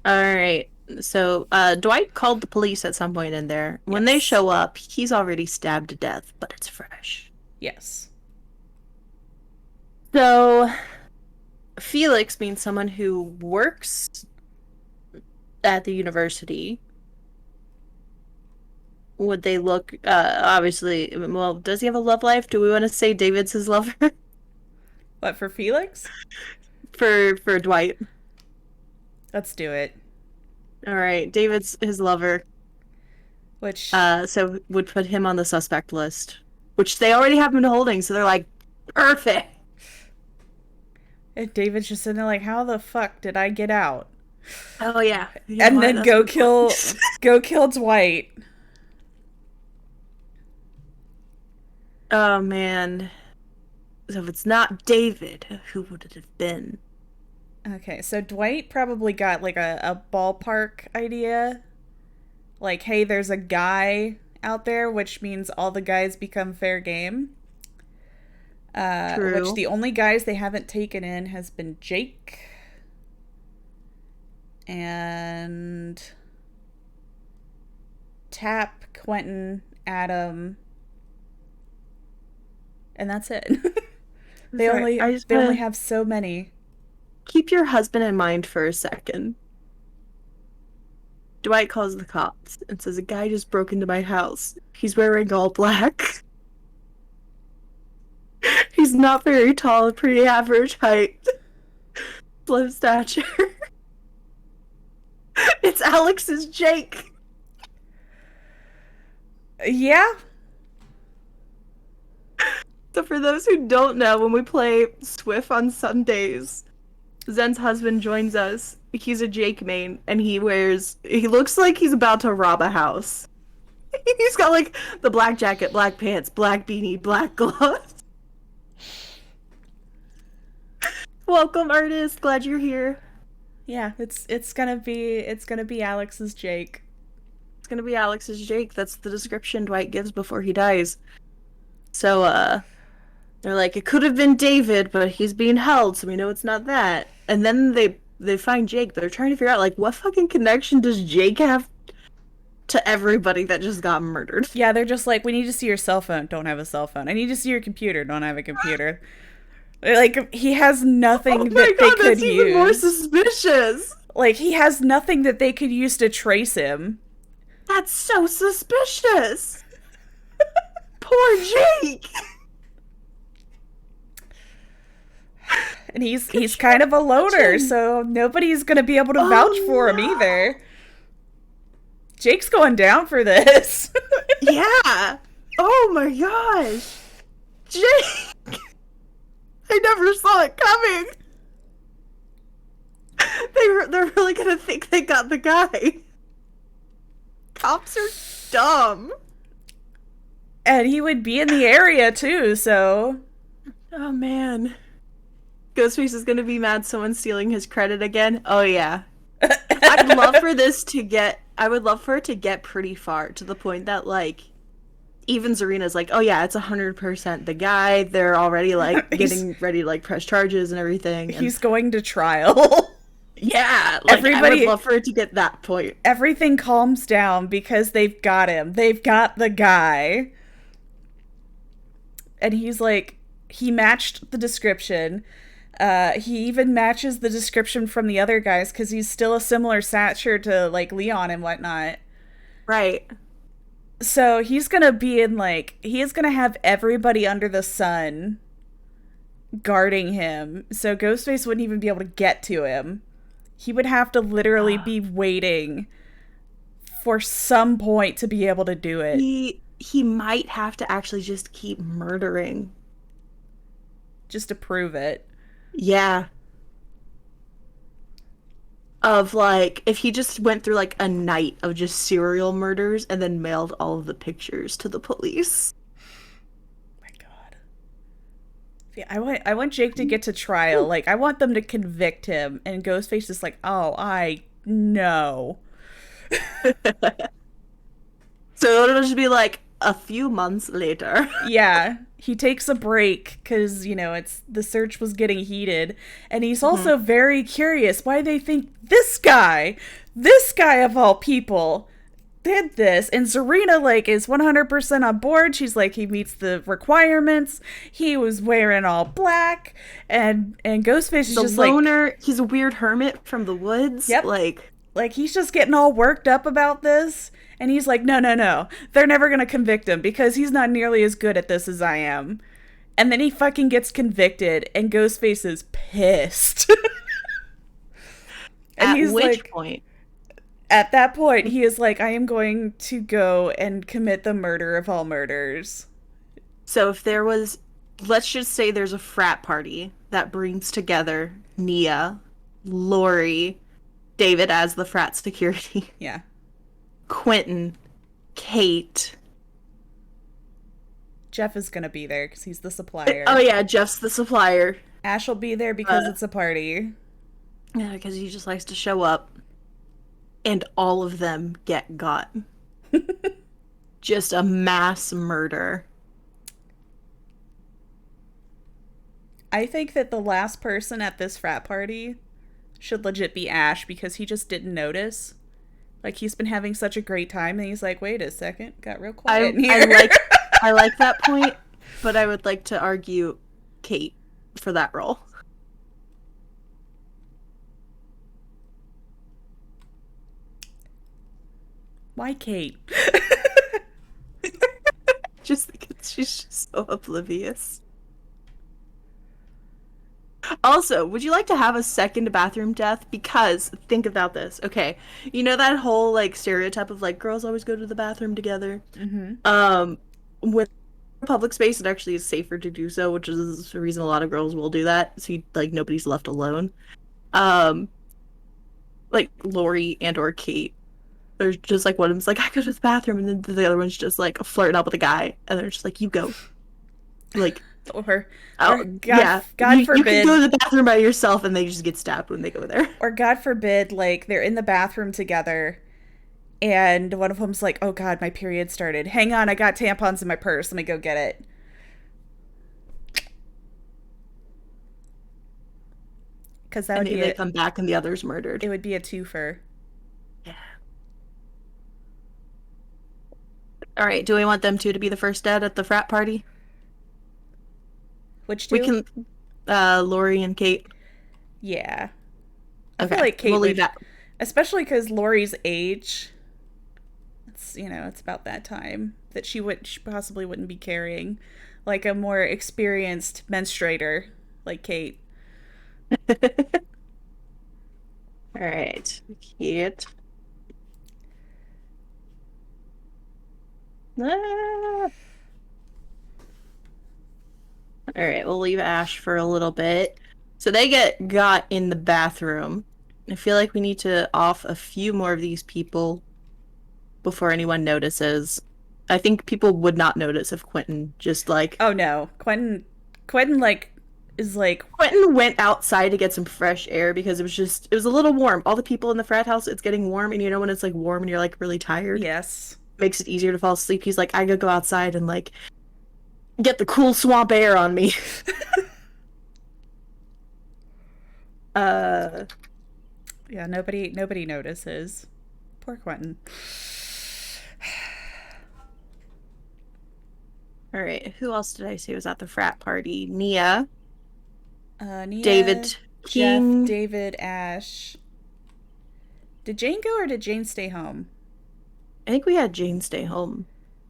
All right. So, Dwight called the police at some point in there. When they show up, he's already stabbed to death, but it's fresh. Yes. So, Felix means someone who works at the university. Would they look, obviously, well, does he have a love life? Do we want to say David's his lover? What, for Felix? For Dwight. Let's do it. All right, David's his lover. Which... so would put him on the suspect list. Which they already have him holding, so they're like, perfect! And David's just sitting there like, how the fuck did I get out? Oh, yeah. And then go kill Dwight. Oh, man. So if it's not David, who would it have been? Okay, so Dwight probably got, like, a ballpark idea. Like, hey, there's a guy out there, which means all the guys become fair game. True. Which the only guys they haven't taken in has been Jake. And... Tap, Quentin, Adam... And that's it. They only have so many. Keep your husband in mind for a second. Dwight calls the cops and says, a guy just broke into my house. He's wearing all black. He's not very tall, pretty average height. Low stature. It's Alex's Jake. Yeah. So for those who don't know, when we play Swift on Sundays, Zen's husband joins us. He's a Jake main, and he looks like he's about to rob a house. He's got, like, the black jacket, black pants, black beanie, black gloves. Welcome, artist. Glad you're here. Yeah, it's gonna be Alex's Jake. It's gonna be Alex's Jake. That's the description Dwight gives before he dies. So, They're like, it could have been David, but he's being held, so we know it's not that. And then they find Jake. They're trying to figure out like what fucking connection does Jake have to everybody that just got murdered. Yeah, they're just like, we need to see your cell phone. Don't have a cell phone. I need to see your computer. Don't have a computer. Like, he has nothing Oh my that god, they could that's even more use. suspicious. Like, he has nothing that they could use to trace him. That's so suspicious. Poor Jake. And he's kind of a loner, so nobody's gonna be able to vouch for him either. Jake's going down for this. Yeah. Oh my gosh. Jake. I never saw it coming. They're really gonna think they got the guy. Cops are dumb. And he would be in the area too, so Oh man. Ghostface is gonna be mad someone's stealing his credit again. Oh yeah. I would love for it to get pretty far to the point that like even Zarina's like, oh yeah, it's 100% the guy. They're already like getting ready to like press charges and everything. And he's going to trial. yeah, like I would love for it to get that point. Everything calms down because they've got him. They've got the guy. And he's like, he matched the description. He even matches the description from the other guys because he's still a similar stature to like Leon and whatnot. Right. So he's gonna be in like, he is gonna have everybody under the sun guarding him. So Ghostface wouldn't even be able to get to him. He would have to literally be waiting for some point to be able to do it. He might have to actually just keep murdering. Just to prove it. Yeah. Of like, if he just went through like a night of just serial murders and then mailed all of the pictures to the police. My God. Yeah, I want Jake to get to trial. Like, I want them to convict him, and Ghostface is like, oh, I know. So it'll just be like a few months later. Yeah, he takes a break because, you know, the search was getting heated, and he's also very curious why they think this guy of all people, did this. And Zarina, like, is 100% on board. She's like, he meets the requirements. He was wearing all black, and Ghostface is The just loner, like, he's a weird hermit from the woods. Yep. Like, he's just getting all worked up about this. And he's like, no. They're never going to convict him because he's not nearly as good at this as I am. And then he fucking gets convicted and Ghostface is pissed. And At which point? At that point, he is like, I am going to go and commit the murder of all murders. So if there was, let's just say there's a frat party that brings together Nia, Lori, David as the frat security. Yeah. Quentin, Kate. Jeff is going to be there because he's the supplier. Oh yeah, Jeff's the supplier. Ash will be there because it's a party. Yeah, because he just likes to show up. And all of them get got. Just a mass murder. I think that the last person at this frat party should legit be Ash because he just didn't notice. Like, he's been having such a great time, and he's like, wait a second, got real quiet in here. I like that point, but I would like to argue Kate for that role. Why Kate? Just because she's just so oblivious. Also, would you like to have a second bathroom death? Because, think about this. Okay, you know that whole, like, stereotype of, like, girls always go to the bathroom together? Mm-hmm. With public space, it actually is safer to do so, which is the reason a lot of girls will do that. So, nobody's left alone. Like, Lori and or Kate. There's just, like, one of them's like, I go to the bathroom, and then the other one's just, like, flirting up with a guy. And they're just like, you go. Like... Or God forbid. You can go to the bathroom by yourself and they just get stabbed when they go there. Or God forbid, like, they're in the bathroom together and one of them's like, oh God, my period started. Hang on, I got tampons in my purse. Let me go get it. Because that And would be they come back and the other's murdered. it would be a twofer. Yeah. All right. Do we want them two to be the first dead at the frat party? Which We two? can, Lori and Kate. Yeah. I feel Okay. like Kate We'll leave would, that. especially because Lori's age. It's, it's about that time that she possibly wouldn't be carrying like a more experienced menstruator like Kate. All right. Kate. Ah. All right. We'll leave Ash for a little bit. So they got in the bathroom. I feel like we need to off a few more of these people before anyone notices. I think people would not notice if Quentin just like Oh no, Quentin like is like Quentin went outside to get some fresh air because it was a little warm. All the people in the frat house, it's getting warm, and you know when it's like warm and you're like really tired, yes. makes it easier to fall asleep. He's like, I gotta go outside and like get the cool swamp air on me. uh Yeah, nobody notices. Poor Quentin. all right, who else did I say was at the frat party? Nia, Nia, David Jeff, King. David, Ash. Did Jane go or did Jane stay home? I think we had Jane stay home.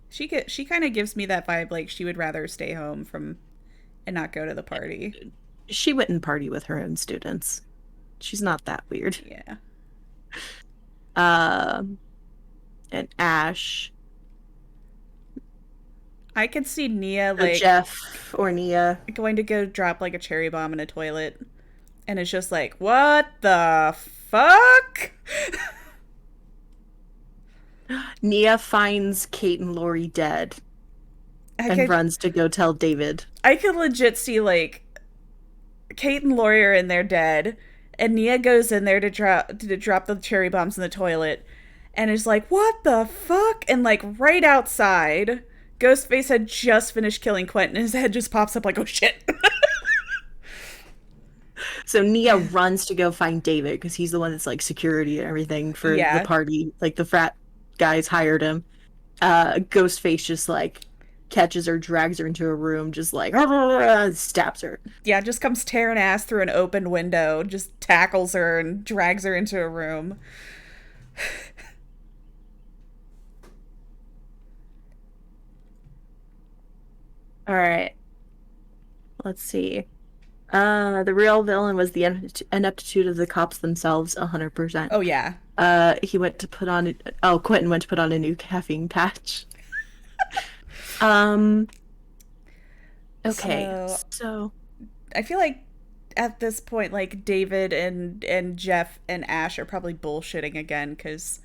She kind of gives me that vibe like she would rather stay home from and not go to the party. She wouldn't party with her own students. She's not that weird. Yeah. Um and Ash. I could see Nia Or like Jeff or Nia. going to go drop like a cherry bomb in a toilet and it's just like, "What the fuck?" Nia finds Kate and Lori dead I and could runs to go tell David. I could legit see like Kate and Lori are in there dead, and Nia goes in there to drop the cherry bombs in the toilet, and is like, "What the fuck?" And like right outside, Ghostface had just finished killing Quentin, and his head just pops up like, "Oh shit!" So Nia runs to go find David because he's the one that's like security and everything for the Yeah. party. Like the frat guys hired him. Ghostface just like catches her, drags her into a room, just like stabs her. Yeah, just comes tearing ass through an open window, just tackles her and drags her into a room. All right. Let's see. The real villain was the ineptitude of the cops themselves, 100%. Oh yeah. He went to put on. Quentin went to put on a new caffeine patch. Okay, so I feel like at this point, like David and Jeff and Ash are probably bullshitting again because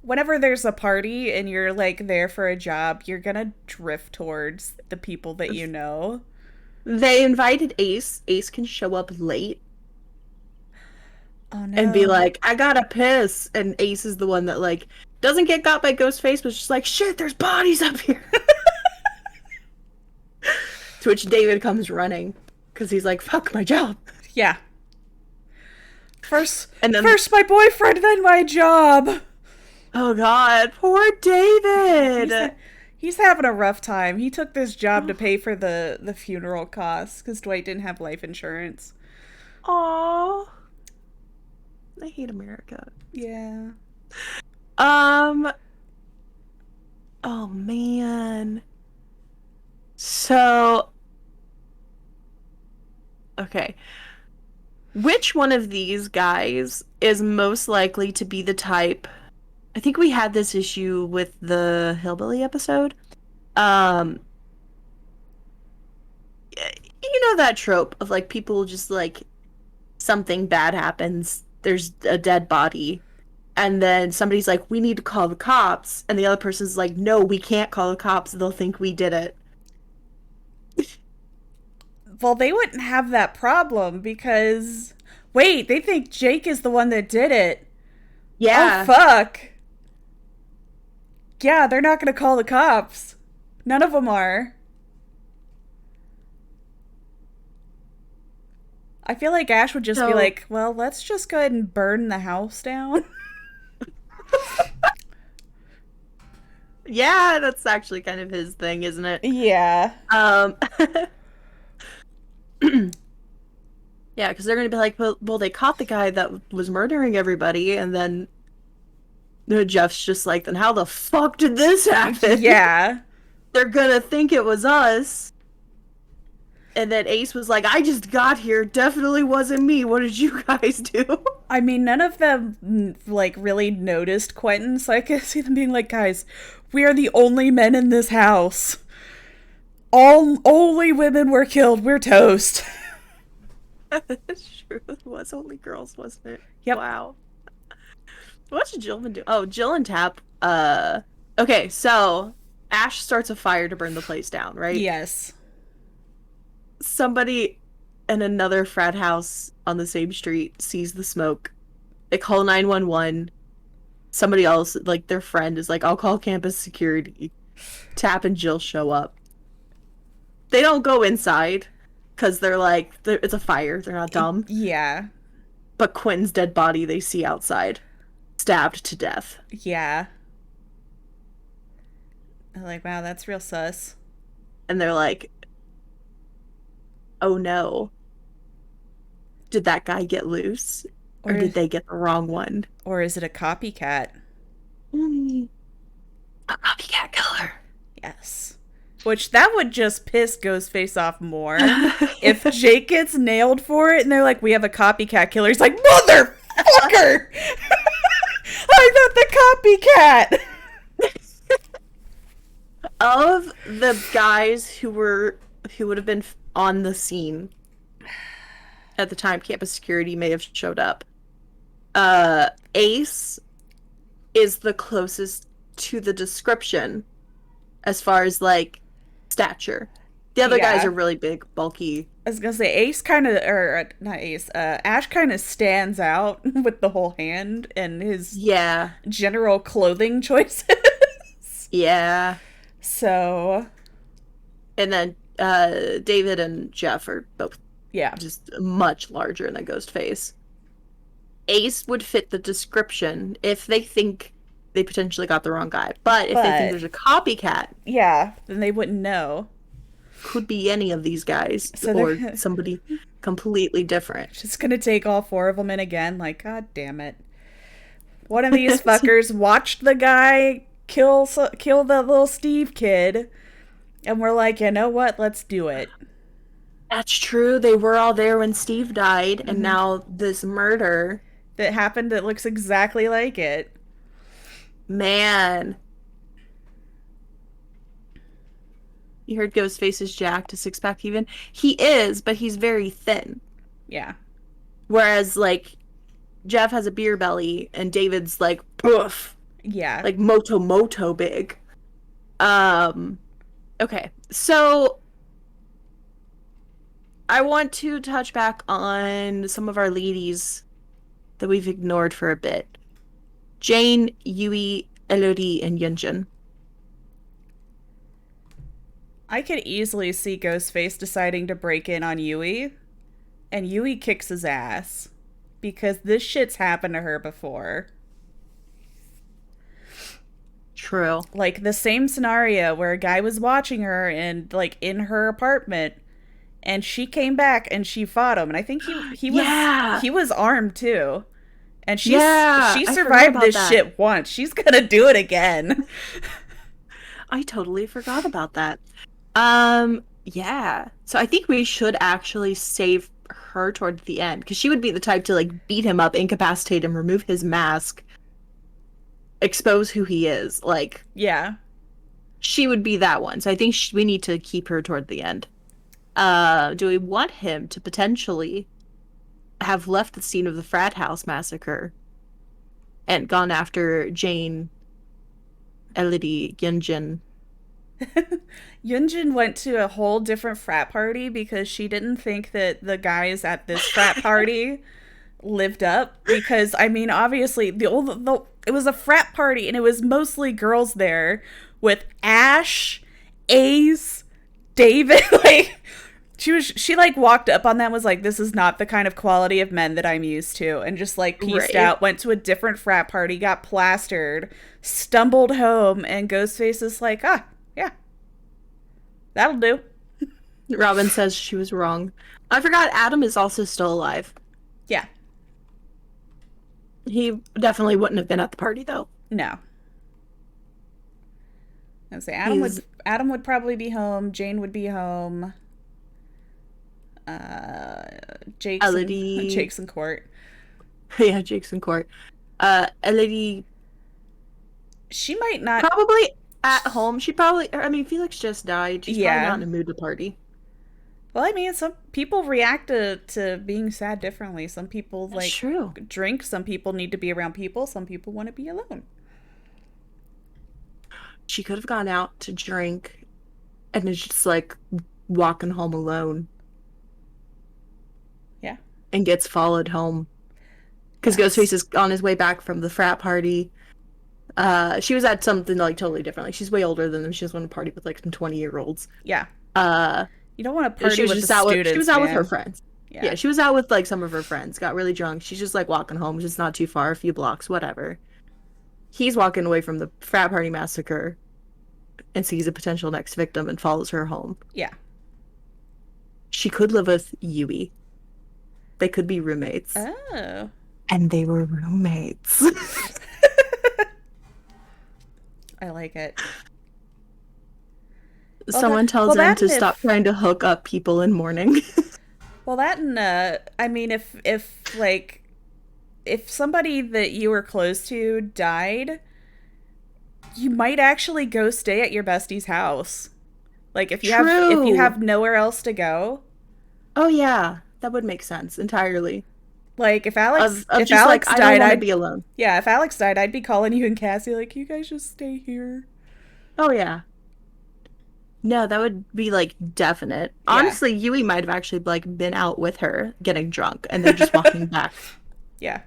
whenever there's a party and you're like there for a job, you're gonna drift towards the people that you know. they invited Ace. Ace can show up late Oh no. and be like, "I gotta piss," and Ace is the one that like doesn't get got by Ghostface, but just like, "Shit, there's bodies up here." To which David comes running because he's like, "Fuck my job." Yeah. First, And then- first my boyfriend, then my job. Oh God, poor David. He's having a rough time. He took this job to pay for the funeral costs because Dwight didn't have life insurance. Aww. I hate America. Yeah. Oh man. So okay. Which one of these guys is most likely to be the type? I think we had this issue with the Hillbilly episode. Um you know that trope of like people just like something bad happens, there's a dead body, and then somebody's like, we need to call the cops, and the other person's like, no, we can't call the cops, they'll think we did it. Well, they wouldn't have that problem because wait, they think Jake is the one that did it. Yeah. Oh fuck. Yeah, they're not gonna call the cops. None of them are. I feel like Ash would just be So- like, well, let's just go ahead and burn the house down. Yeah, that's actually kind of his thing, isn't it? Yeah. Yeah, because they're gonna be like, well, they caught the guy that was murdering everybody, and then Jeff's just like, then how the fuck did this happen? Yeah. They're gonna think it was us. And then Ace was like, I just got here. Definitely wasn't me. What did you guys do? I mean, none of them, like, really noticed Quentin, so I could see them being like, guys, we are the only men in this house. Only women were killed. We're toast. That's true. It was only girls, wasn't it? Yep. Wow. What's Jill been doing? Oh, Jill and Tap. Okay, so Ash starts a fire to burn the place down, right? Yes. Somebody in another frat house on the same street sees the smoke. They call 911. Somebody else, like their friend, is like, I'll call campus security. Tap and Jill show up. They don't go inside because they're like, it's a fire. They're not dumb. Yeah. But Quentin's dead body they see outside, stabbed to death. Yeah. I'm like, wow, that's real sus. And they're like, oh no. Did that guy get loose? Or did they get the wrong one? Or is it a copycat? A copycat killer. Yes. Which that would just piss Ghostface off more. If Jake gets nailed for it and they're like, we have a copycat killer, he's like, motherfucker! I'm not the copycat! Of the guys who would have been on the scene at the time campus security may have showed up, Ace is the closest to the description as far as like stature. The other guys are really big, bulky. I was gonna say Ace kind of, or not Ace, Ash kind of stands out with the whole hand and his general clothing choices. Yeah. So. And then David and Jeff are both just much larger than Ghostface. Ace would fit the description if they think they potentially got the wrong guy. But if they think there's a copycat, then they wouldn't know. Could be any of these guys or somebody completely different. Just gonna take all four of them in again. Like, god damn it! One of these fuckers watched the guy kill the little Steve kid, and we're like, you know what? Let's do it. That's true. They were all there when Steve died, and now this murder that happened that looks exactly like it. Man. You heard Ghostface is jacked, a six-pack even. He is, but he's very thin. Yeah. Whereas, like, Jeff has a beer belly, and David's, like, poof. Yeah. Like, moto big. Okay. So, I want to touch back on some of our ladies that we've ignored for a bit. Jane, Yui, Elodie, and Yunjin. I could easily see Ghostface deciding to break in on Yui, and Yui kicks his ass, because this shit's happened to her before. True. Like, the same scenario where a guy was watching her and, like, in her apartment, and she came back and she fought him, and I think he was armed too. And she survived this shit once. She's gonna do it again. I totally forgot about that. Yeah. So I think we should actually save her towards the end, because she would be the type to, like, beat him up, incapacitate him, remove his mask, expose who he is. Like, yeah. She would be that one. So I think we need to keep her toward the end. Do we want him to potentially have left the scene of the frat house massacre and gone after Jane, Elodie, Yunjin? Yunjin went to a whole different frat party because she didn't think that the guys at this frat party lived up. Because, I mean, obviously, it was a frat party and it was mostly girls there with Ash, Ace, David, like, She like walked up on them, was like, this is not the kind of quality of men that I'm used to, and just like pieced Right. out, went to a different frat party, got plastered, stumbled home, and Ghostface is like, ah, yeah, that'll do. Robin says she was wrong. I forgot Adam is also still alive. Yeah. He definitely wouldn't have been at the party though. No. I would say He's- Adam would probably be home, Jane would be home. Elodie. Jake's in court. Yeah, Jake's in court. Elodie She might not. probably at home. She probably. I mean, Felix just died. She's Yeah. probably not in the mood to party. Well, I mean, some people react to being sad differently. Some people That's like true. drink. Some people need to be around people. Some people want to be alone. She could have gone out to drink, and is just like walking home alone. Yeah. And gets followed home because Yes. Ghostface is on his way back from the frat party. She was at something like totally different. Like she's way older than them. She just want to party with like some 20-year-olds. Yeah. Uh, You don't want to party she was with just the out students. with. She was out with her man. friends. Yeah. Yeah, she was out with like some of her friends. Got really drunk. She's just like walking home. Just not too far, a few blocks, whatever. He's walking away from the frat party massacre, and sees a potential next victim and follows her home. Yeah. She could live with Yui. They could be roommates. Oh. And they were roommates. I like it. Someone tells well, them that to and if- stop trying to hook up people in mourning. Well, that and I mean, if like if somebody that you were close to died, you might actually go stay at your bestie's house. Like if you True. have nowhere else to go. Oh yeah, that would make sense entirely. Like if Alex Of if just Alex like I died, don't want to I'd be alone. yeah. If Alex died, I'd be calling you and Cassie like, you guys just stay here. Oh yeah. No, that would be like definite. Yeah. Honestly, Yui might have actually like been out with her getting drunk and then just walking back, Yeah.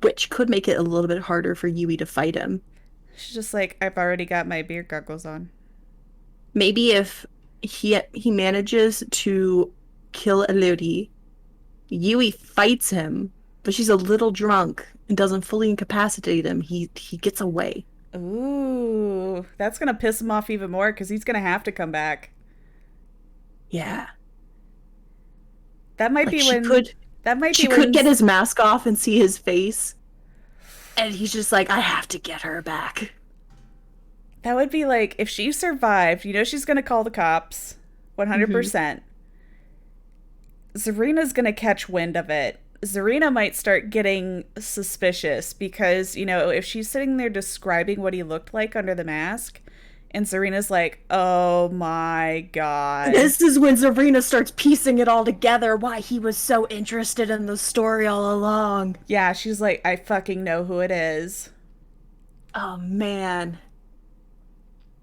which could make it a little bit harder for Yui to fight him. She's just like, I've already got my beer goggles on. Maybe if he manages to kill Elodie, Yui fights him, but she's a little drunk and doesn't fully incapacitate him. He gets away. Ooh, that's gonna piss him off even more because he's gonna have to come back. Yeah. That might Like be she when could that might she be could when get his mask off and see his face. And he's just like, I have to get her back. that would be like if she survived. You know she's gonna call the cops, 100%. Zarina's gonna catch wind of it. Zarina might start getting suspicious because, you know, if she's sitting there describing what he looked like under the mask, and Zarina's like, oh my god. This is when Zarina starts piecing it all together, why he was so interested in the story all along. Yeah, she's like, I fucking know who it is. Oh man.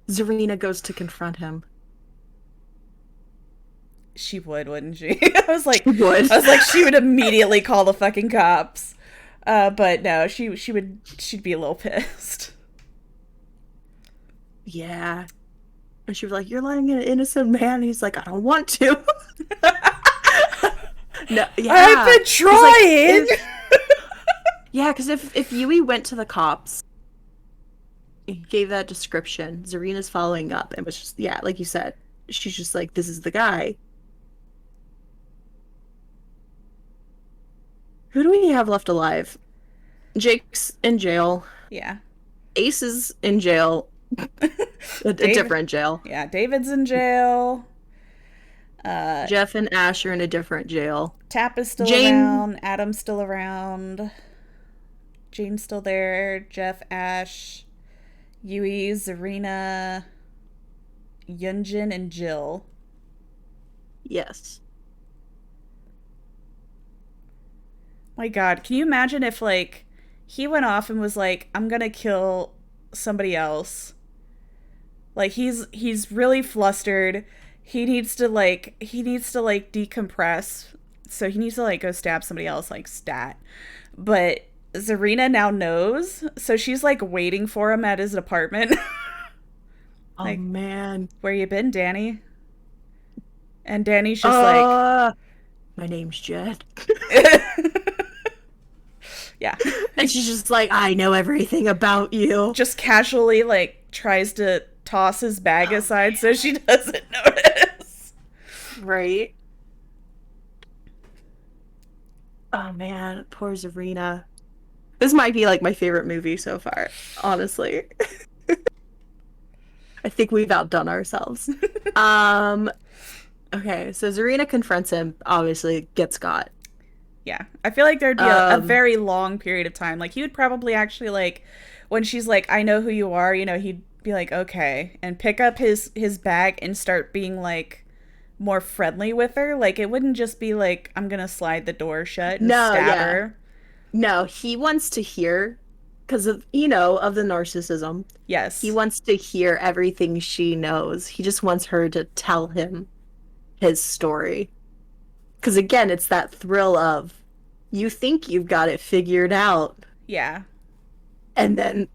Zarina goes to confront him. She would, wouldn't she? I was like, She would. I was like, she would immediately call the fucking cops. But no, she'd be a little pissed. Yeah. And she was like, you're letting an innocent man. He's like, I don't want to. No, yeah. I've been 'Cause, trying. like, yeah, because if Yui went to the cops, he gave that description, Zarina's following up and was just, yeah, like you said, she's just like, this is the guy. Who do we have left alive? Jake's in jail. Yeah. Ace is in jail. A different jail. Yeah, David's in jail. Jeff and Ash are in a different jail. Tap is still Jane- around. Adam's still around. Jane's still there. Jeff, Ash, Yui, Zarina, Yunjin, and Jill. Yes. My god, can you imagine if, like, he went off and was like, I'm gonna kill somebody else. Like, he's really flustered. He needs to decompress. So he needs to, like, go stab somebody else, like, stat. But Zarina now knows, so she's, like, waiting for him at his apartment. Oh Like- man. Where you been, Danny? And Danny's just like, My name's Jed. yeah. And she's just like, I know everything about you. Just casually, like, tries to toss his bag aside so she doesn't notice. Right? Oh man, poor Zarina. This might be like my favorite movie so far, honestly. I think we've outdone ourselves. Okay, so Zarina confronts him, obviously gets got. Yeah. I feel like there'd be a Um, very long period of time. Like, he would probably actually, like, when she's like, I know who you are, you know, he'd be like, okay. And pick up his bag and start being, like, more friendly with her. Like, it wouldn't just be like, I'm gonna slide the door shut and no, stab yeah. her. No, he wants to hear, because of, you know, of the narcissism. He Yes. wants to hear everything she knows. He just wants her to tell him his story. Because again, it's that thrill of, you think you've got it figured out. Yeah. And then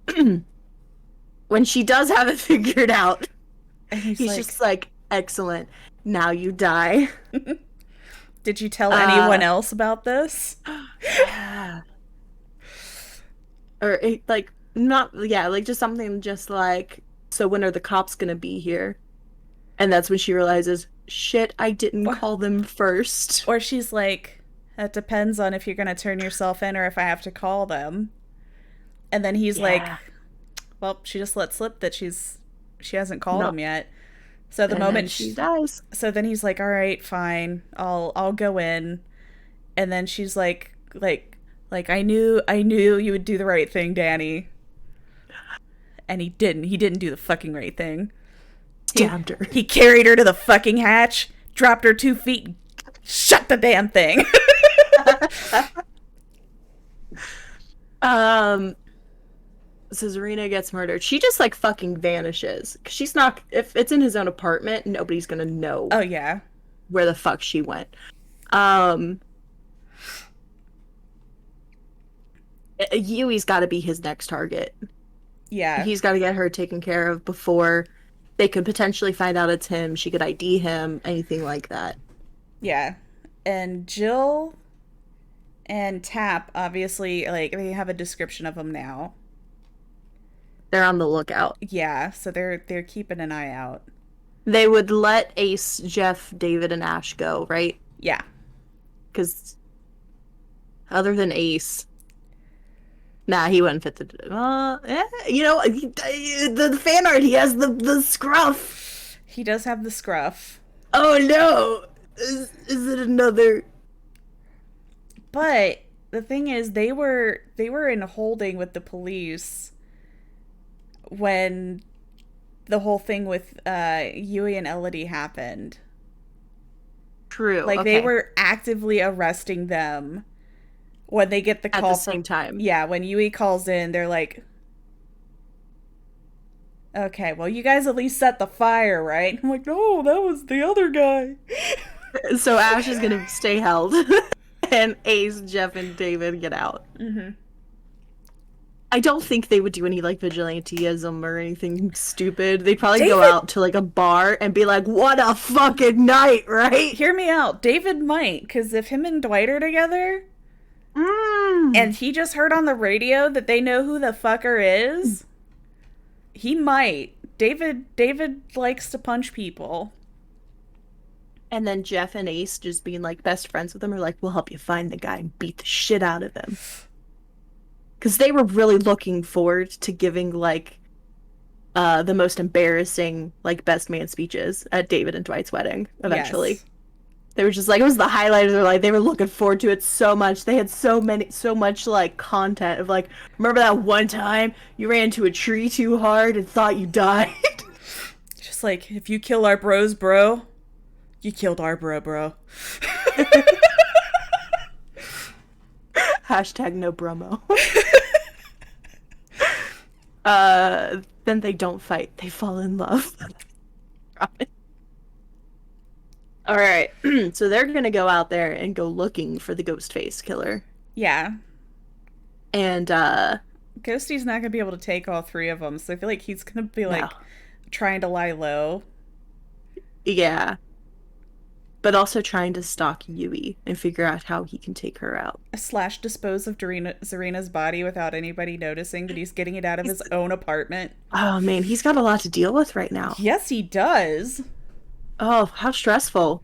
when she does have it figured out, And he's he's like, just like, excellent. Now you die. did you tell anyone else about this? Yeah. Or like, not, yeah, like just something just like, so when are the cops gonna be here? And that's when she realizes, shit, I didn't call them first. Or she's like, that depends on if you're gonna turn yourself in or if I have to call them. And then he's like, Yeah. well, she just let slip that she hasn't called No. him yet. So the And then moment she dies. so then he's like, all right, fine, I'll go in. And then she's like I knew you would do the right thing, Danny. And he didn't. He didn't do the fucking right thing. Stabbed her. He carried her to the fucking hatch, dropped her 2 feet, shut the damn thing. So Zarina gets murdered. She just like fucking vanishes. 'Cause she's not, if it's in his own apartment, nobody's gonna know Oh yeah. where the fuck she went. Um Yui's gotta be his next target. Yeah. He's gotta get her taken care of before they could potentially find out it's him. She could ID him, anything like that. Yeah. And Jill and Tap, obviously, like, they have a description of him now. They're on the lookout. Yeah, so they're keeping an eye out. They would let Ace, Jeff, David, and Ash go, right? Yeah. Because other than Ace, nah, he wouldn't fit the. You know, the fan art, he has the scruff. He does have the scruff. Oh no! Is it another? But the thing is, they were in holding with the police when the whole thing with Yui and Elodie happened. True. Like, okay. they were actively arresting them when they get the call. At the same time. Yeah, when Yui calls in, they're like, okay, well, you guys at least set the fire, right? I'm like, no, that was the other guy. So Ash is gonna stay held, and Ace, Jeff, and David get out. Mm-hmm. I don't think they would do any like vigilanteism or anything stupid. They'd probably go David- out to like a bar and be like, "What a fucking night, right?" Hear me out. David might, because if him and Dwight are together, and he just heard on the radio that they know who the fucker is, he might. David likes to punch people. And then Jeff and Ace just being like best friends with him are like, we'll help you find the guy and beat the shit out of him. Because they were really looking forward to giving like the most embarrassing like best man speeches at David and Dwight's wedding eventually. Yes. They were just like, it was the highlight of their life. They were looking forward to it so much. They had so much like content of like, remember that one time you ran into a tree too hard and thought you died? Just like, if you kill our bros, bro, you killed our bro. Hashtag no bromo. Then they don't fight. They fall in love. All right. So they're going to go out there and go looking for the Ghostface killer. Yeah. And, Ghosty's not going to be able to take all 3 of them, so I feel like he's going to be, like, No. trying to lie low. Yeah. but also trying to stalk Yui and figure out how he can take her out. Slash dispose of Serena's body without anybody noticing that he's getting it out of He's, his own apartment. oh man, he's got a lot to deal with right now. Yes, he does. Oh, how stressful.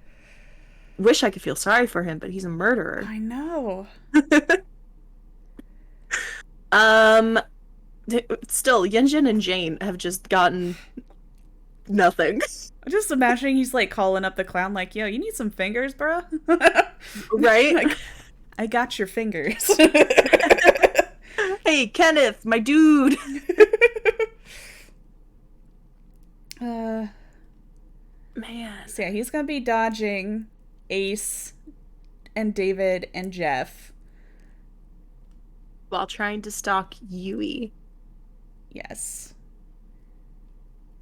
Wish I could feel sorry for him, but he's a murderer. I know. Um, Still, Yunjin and Jane have just gotten nothing. I'm just imagining he's like calling up the clown, like, yo, you need some fingers, bro? Right? Like, I got your fingers. Hey, Kenneth, my dude. Man. So yeah, he's gonna be dodging Ace and David and Jeff. While trying to stalk Yui. Yes.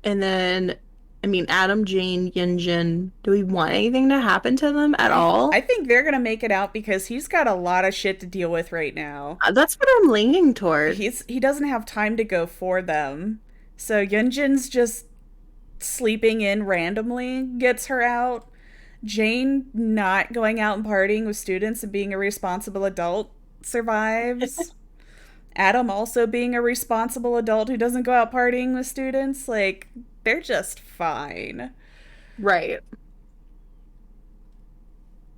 And then, I mean, Adam, Jane, Yunjin, do we want anything to happen to them at all? I think they're gonna make it out because he's got a lot of shit to deal with right now. That's what I'm leaning toward. He doesn't have time to go for them. So Yunjin's just sleeping in randomly gets her out. Jane not going out and partying with students and being a responsible adult survives. Adam also being a responsible adult who doesn't go out partying with students. Like, they're just fine. Right.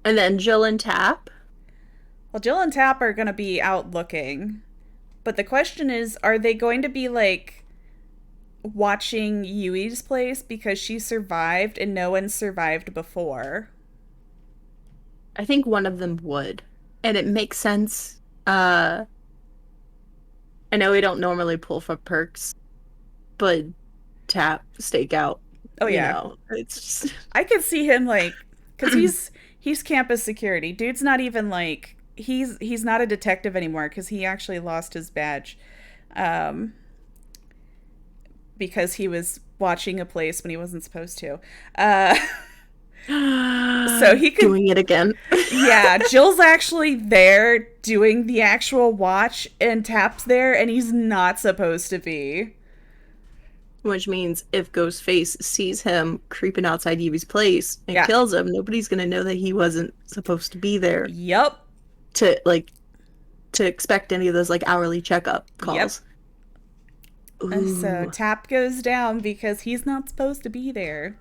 And then Jill and Tap. Well, Jill and Tap are going to be out looking. But the question is, are they going to be, like, watching Yui's place because she survived and no one survived before? I think one of them would. And it makes sense. I know we don't normally pull for perks, but Tap, stakeout. Oh, yeah. You know, it's just... I could see him, like, because he's campus security. Dude's not even, like, he's not a detective anymore because he actually lost his badge. Because he was watching a place when he wasn't supposed to. So he could... Doing it again. Yeah, Jill's actually there doing the actual watch, and Tap's there, and he's not supposed to be. Which means if Ghostface sees him creeping outside Yui's place and Yeah. kills him, nobody's gonna know that he wasn't supposed to be there Yup. to expect any of those like hourly checkup calls. And so Tap goes down because he's not supposed to be there.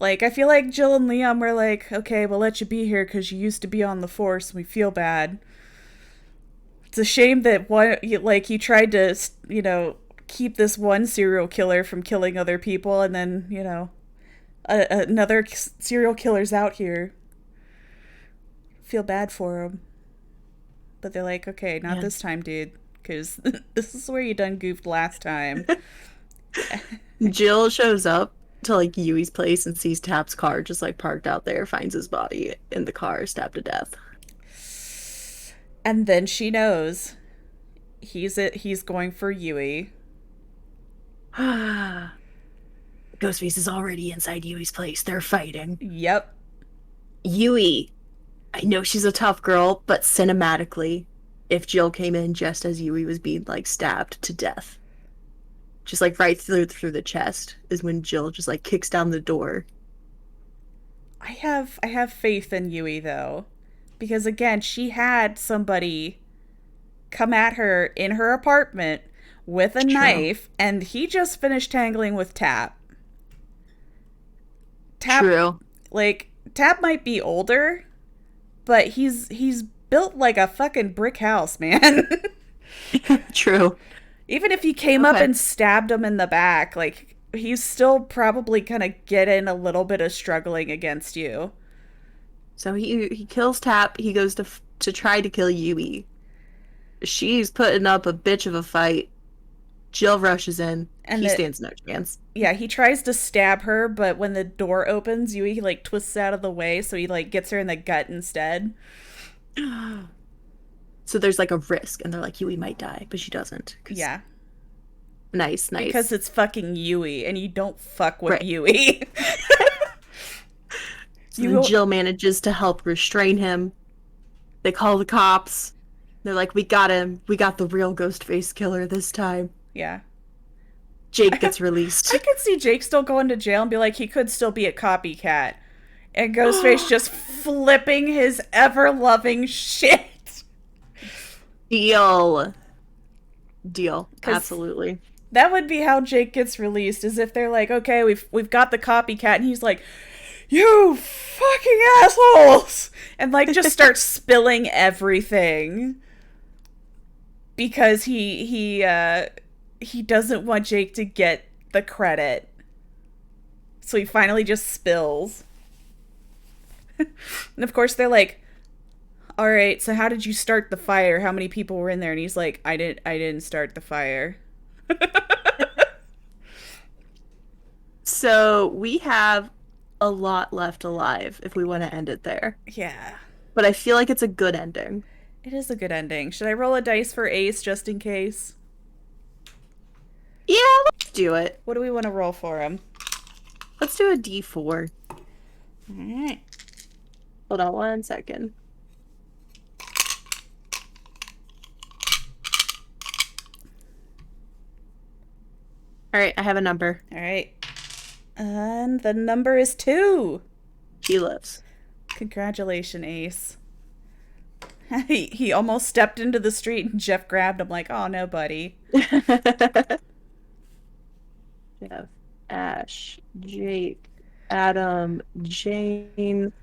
Like, I feel like Jill and Liam were like, okay, we'll let you be here because you used to be on the force and we feel bad. It's a shame that you tried to, keep this one serial killer from killing other people, and then, another serial killer's out here. Feel bad for him. But they're like, okay, not this time, dude, because this is where you done goofed last time. Jill shows up to like Yui's place and sees Tap's car just like parked out there, finds his body in the car, stabbed to death. And then she knows he's going for Yui. Ghostface is already inside Yui's place. They're fighting. Yep. Yui, I know she's a tough girl, but cinematically, if Jill came in just as Yui was being like stabbed to death, just like right through the chest, is when Jill just like kicks down the door. I have faith in Yui though, because again, she had somebody come at her in her apartment with a knife, and he just finished tangling with Tap. True. Like, Tap might be older, but he's built like a fucking brick house, man. True. Even if he came up and stabbed him in the back, like, he's still probably gonna get in a little bit of struggling against you. So he kills Tap. He goes to try to kill Yui. She's putting up a bitch of a fight. Jill rushes in. And he stands no chance. Yeah, he tries to stab her, but when the door opens, Yui like twists out of the way, so he like gets her in the gut instead. So there's like a risk, and they're like, Yui might die, but she doesn't. Yeah. Nice. Because it's fucking Yui, and you don't fuck with Yui. So Jill manages to help restrain him. They call the cops. They're like, we got him. We got the real Ghostface killer this time. Yeah. Jake gets released. I could see Jake still going to jail and be like, he could still be a copycat. And Ghostface just flipping his ever-loving shit. Deal. Deal. 'Cause Absolutely. that would be how Jake gets released, as if they're like, okay, we've got the copycat, and he's like, you fucking assholes! And, like, just starts spilling everything. Because he doesn't want Jake to get the credit. So he finally just spills. And of course they're like, all right, so how did you start the fire? How many people were in there? And he's like, I didn't start the fire. So we have a lot left alive if we want to end it there. Yeah. But I feel like it's a good ending. It is a good ending. Should I roll a dice for Ace just in case? Yeah, let's do it. What do we want to roll for him? Let's do a D4. Alright. Hold on 1 second. All right, I have a number. Alright. And the number is 2. He lives. Congratulations, Ace. He almost stepped into the street and Jeff grabbed him like, oh no, buddy. Jeff, Ash, Jake, Adam, Jane,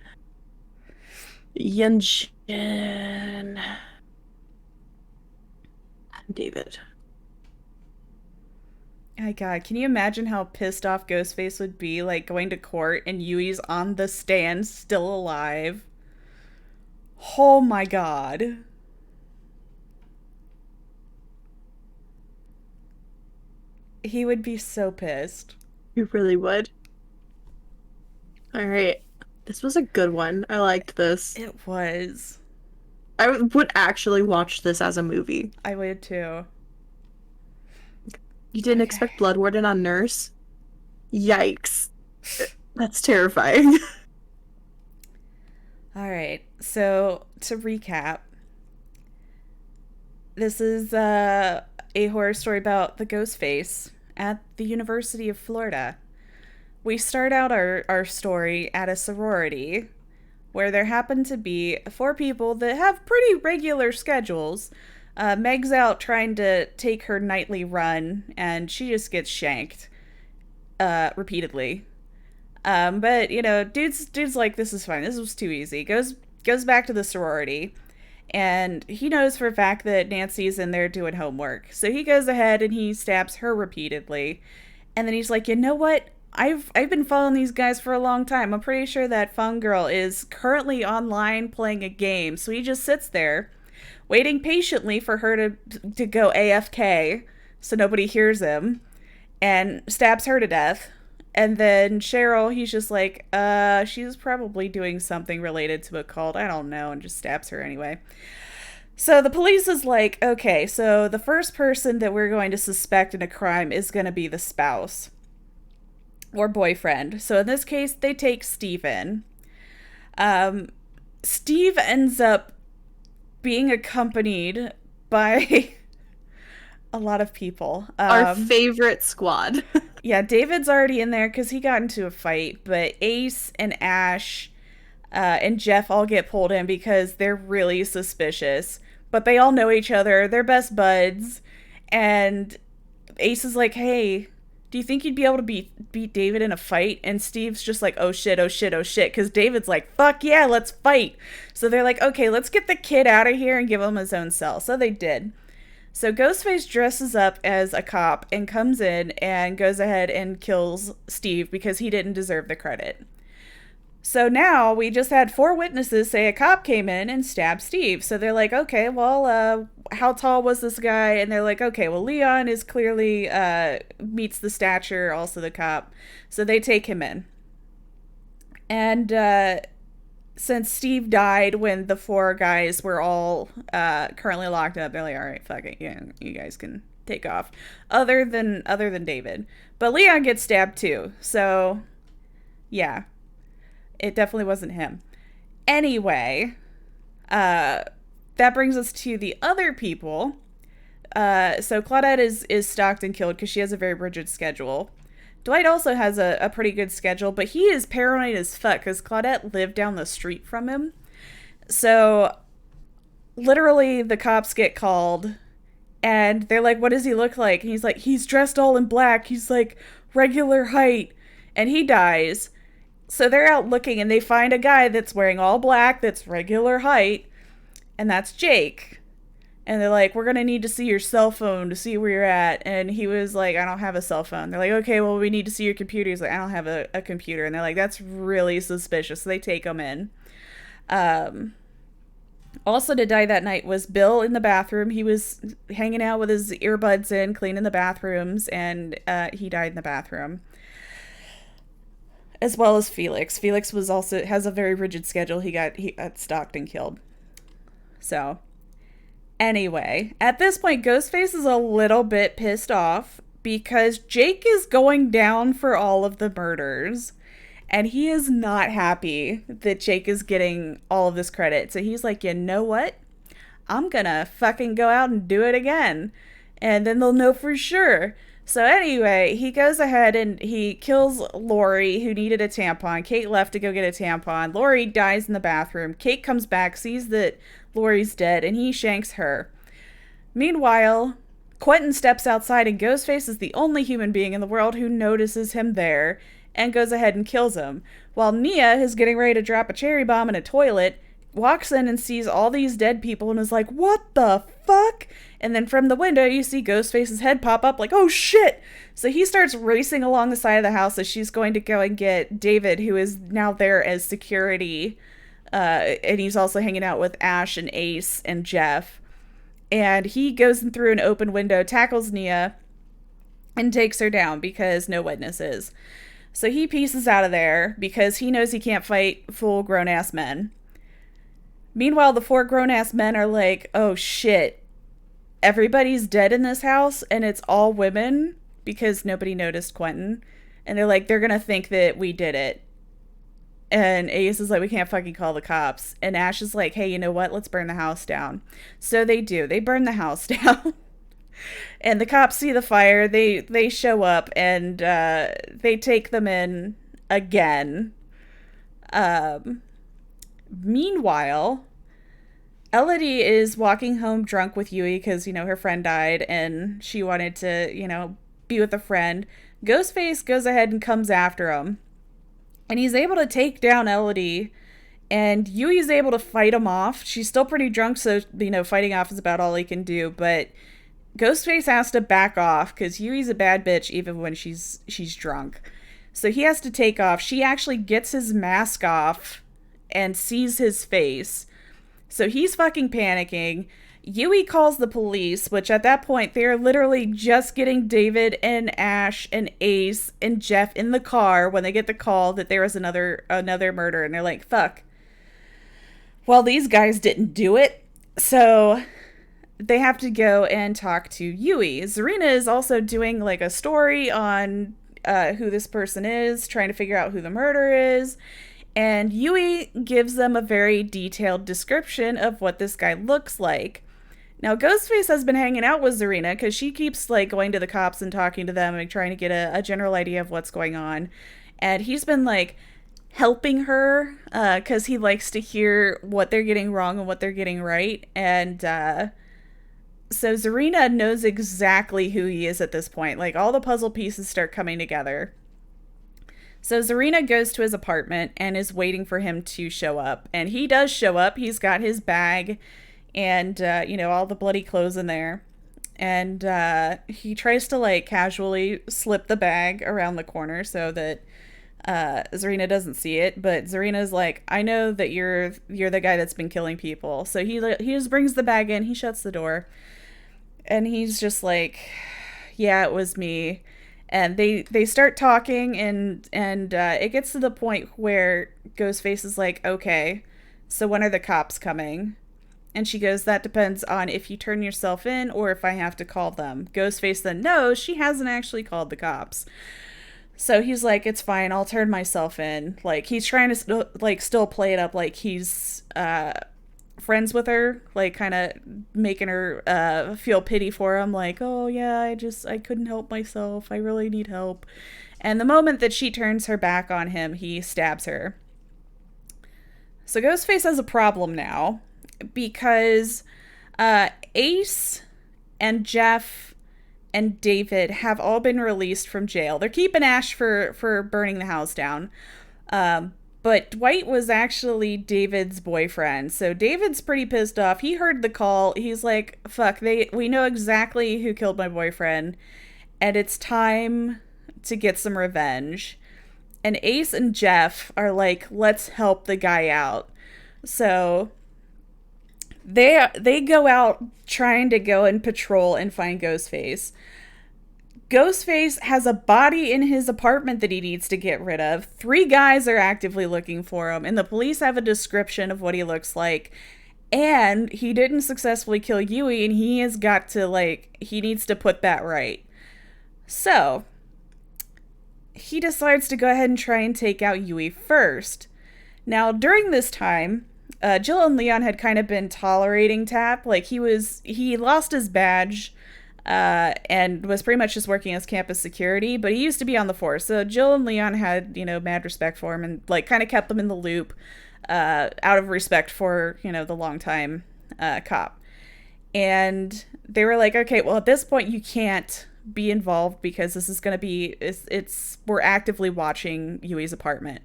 Yunjin, and David. My God, can you imagine how pissed off Ghostface would be, like, going to court and Yui's on the stand still alive? Oh my God. He would be so pissed. You really would. All right. This was a good one. I liked this. It was. I would actually watch this as a movie. I would too. You didn't expect Blood Warden on Nurse? Yikes. That's terrifying. All right. So, to recap, this is a horror story about the Ghostface at the University of Florida. We start out our story at a sorority where there happen to be 4 people that have pretty regular schedules. Meg's out trying to take her nightly run, and she just gets shanked repeatedly. But, you know, dude's like, this is fine. This was too easy. Goes back to the sorority, and he knows for a fact that Nancy's in there doing homework. So he goes ahead and he stabs her repeatedly. And then he's like, you know what? I've been following these guys for a long time. I'm pretty sure that Fun Girl is currently online playing a game. So he just sits there, waiting patiently for her to go AFK so nobody hears him, and stabs her to death. And then Cheryl, he's just like, she's probably doing something related to a cult. I don't know, and just stabs her anyway. So the police is like, okay, so the first person that we're going to suspect in a crime is going to be the spouse or boyfriend. So in this case, they take Steven. Steve ends up being accompanied by a lot of people. Our favorite squad. Yeah, David's already in there because he got into a fight, but Ace and Ash and Jeff all get pulled in because they're really suspicious. But they all know each other. They're best buds. And Ace is like, hey, do you think you'd be able to beat David in a fight? And Steve's just like, oh shit, oh shit, oh shit. Because David's like, fuck yeah, let's fight. So they're like, okay, let's get the kid out of here and give him his own cell. So they did. So Ghostface dresses up as a cop and comes in and goes ahead and kills Steve because he didn't deserve the credit. So now we just had 4 witnesses say a cop came in and stabbed Steve. So they're like, okay, well, how tall was this guy? And they're like, okay, well, Leon is clearly meets the stature, also the cop. So they take him in. And since Steve died when the 4 guys were all currently locked up, they're like, all right, fuck it, yeah, you guys can take off. Other than David. But Leon gets stabbed too. So, yeah. It definitely wasn't him. Anyway, that brings us to the other people. So Claudette is stalked and killed because she has a very rigid schedule. Dwight also has a pretty good schedule, but he is paranoid as fuck because Claudette lived down the street from him. So literally the cops get called and they're like, what does he look like? And he's like, he's dressed all in black. He's like regular height. And he dies. So they're out looking and they find a guy that's wearing all black that's regular height. And that's Jake. And they're like, we're going to need to see your cell phone to see where you're at. And he was like, I don't have a cell phone. They're like, okay, well, we need to see your computer. He's like, I don't have a computer. And they're like, that's really suspicious. So they take him in. Also to die that night was Bill in the bathroom. He was hanging out with his earbuds in, cleaning the bathrooms, and he died in the bathroom. As well as Felix. Felix has a very rigid schedule. He got stalked and killed. So, anyway, at this point, Ghostface is a little bit pissed off because Jake is going down for all of the murders. And he is not happy that Jake is getting all of this credit. So he's like, you know what? I'm gonna fucking go out and do it again. And then they'll know for sure. So anyway, he goes ahead and he kills Lori, who needed a tampon. Kate left to go get a tampon. Lori dies in the bathroom. Kate comes back, sees that Lori's dead, and he shanks her. Meanwhile, Quentin steps outside and Ghostface is the only human being in the world who notices him there and goes ahead and kills him. While Nia is getting ready to drop a cherry bomb in a toilet, walks in and sees all these dead people and is like, what the fuck? And then from the window, you see Ghostface's head pop up like, oh shit! So he starts racing along the side of the house as she's going to go and get David, who is now there as security. And he's also hanging out with Ash and Ace and Jeff. And he goes in through an open window, tackles Nia, and takes her down because no witnesses. So he pieces out of there because he knows he can't fight full grown-ass men. Meanwhile, the 4 grown-ass men are like, oh shit, everybody's dead in this house and it's all women because nobody noticed Quentin. And they're like, they're gonna think that we did it. And Ace is like, we can't fucking call the cops. And Ash is like, hey, you know what? Let's burn the house down. So they do. They burn the house down. And the cops see the fire, they show up, and they take them in again. Meanwhile, Elodie is walking home drunk with Yui because, her friend died, and she wanted to, be with a friend. Ghostface goes ahead and comes after him. And he's able to take down Elodie, and Yui's able to fight him off. She's still pretty drunk, so, fighting off is about all he can do, but Ghostface has to back off because Yui's a bad bitch even when she's drunk. So he has to take off. She actually gets his mask off and sees his face. So he's fucking panicking. Yui calls the police, which at that point they're literally just getting David and Ash and Ace and Jeff in the car when they get the call that there was another murder, and they're like, fuck. Well, these guys didn't do it. So they have to go and talk to Yui. Zarina is also doing like a story on who this person is, trying to figure out who the murderer is. And Yui gives them a very detailed description of what this guy looks like. Now, Ghostface has been hanging out with Zarina because she keeps like going to the cops and talking to them and trying to get a general idea of what's going on. And he's been like helping her because he likes to hear what they're getting wrong and what they're getting right. And so Zarina knows exactly who he is at this point. Like, all the puzzle pieces start coming together. So Zarina goes to his apartment and is waiting for him to show up. And he does show up. He's got his bag and, all the bloody clothes in there. And he tries to, like, casually slip the bag around the corner so that Zarina doesn't see it. But Zarina's like, I know that you're the guy that's been killing people. So he just brings the bag in. He shuts the door. And he's just like, yeah, it was me. And they start talking, and it gets to the point where Ghostface is like, okay, so when are the cops coming? And she goes, that depends on if you turn yourself in or if I have to call them. Ghostface then knows she hasn't actually called the cops. So he's like, it's fine, I'll turn myself in. Like, he's trying to still play it up like he's friends with her, like kind of making her feel pity for him, like, oh yeah, I couldn't help myself, I really need help. And the moment that she turns her back on him, he stabs her. So Ghostface has a problem now because Ace and Jeff and David have all been released from jail. They're keeping Ash for burning the house down. But Dwight was actually David's boyfriend. So David's pretty pissed off. He heard the call. He's like, fuck, we know exactly who killed my boyfriend. And it's time to get some revenge. And Ace and Jeff are like, let's help the guy out. So they go out trying to go and patrol and find Ghostface. Ghostface has a body in his apartment that he needs to get rid of. 3 guys are actively looking for him, and the police have a description of what he looks like. And he didn't successfully kill Yui, and he has got to, he needs to put that right. So, he decides to go ahead and try and take out Yui first. Now, during this time, Jill and Leon had kind of been tolerating Tap. He lost his badge, and was pretty much just working as campus security, but he used to be on the force. So Jill and Leon had, mad respect for him and, kind of kept them in the loop, out of respect for, the longtime cop. And they were like, okay, well, at this point you can't be involved because this is going to be, we're actively watching Yui's apartment.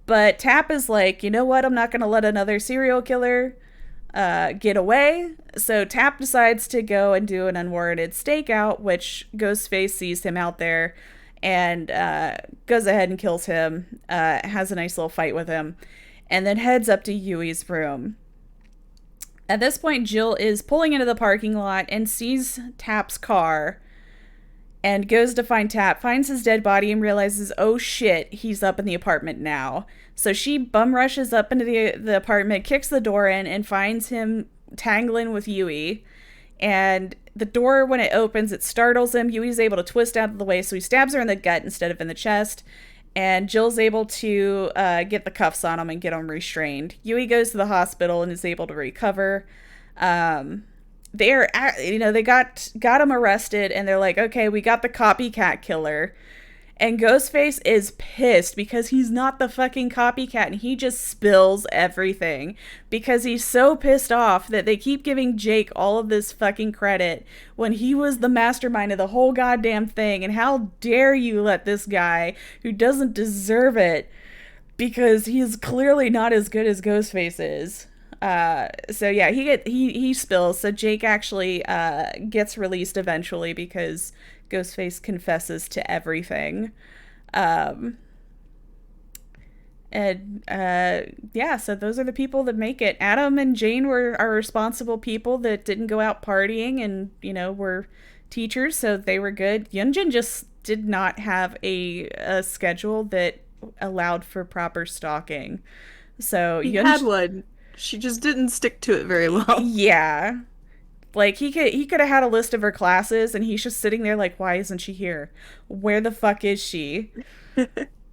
But Tap is like, you know what? I'm not going to let another serial killer get away. So Tap decides to go and do an unwarranted stakeout, which Ghostface sees him out there and goes ahead and kills him, has a nice little fight with him, and then heads up to Yui's room. At this point, Jill is pulling into the parking lot and sees Tap's car and goes to find Tap, finds his dead body, and realizes, oh shit, he's up in the apartment now. So she bum rushes up into the apartment, kicks the door in, and finds him tangling with Yui. And the door, when it opens, it startles him. Yui's able to twist out of the way, so he stabs her in the gut instead of in the chest. And Jill's able to get the cuffs on him and get him restrained. Yui goes to the hospital and is able to recover. They got him arrested, and they're like, okay, we got the copycat killer. And Ghostface is pissed because he's not the fucking copycat, and he just spills everything because he's so pissed off that they keep giving Jake all of this fucking credit when he was the mastermind of the whole goddamn thing. And how dare you let this guy, who doesn't deserve it because he's clearly not as good as Ghostface is. So yeah, he spills. So Jake actually gets released eventually because Ghostface confesses to everything. So those are the people that make it. Adam and Jane are responsible people that didn't go out partying and, were teachers, so they were good. Yunjin just did not have a schedule that allowed for proper stalking. So he had one. She just didn't stick to it very well. Yeah. He could have had a list of her classes, and he's just sitting there like, why isn't she here? Where the fuck is she?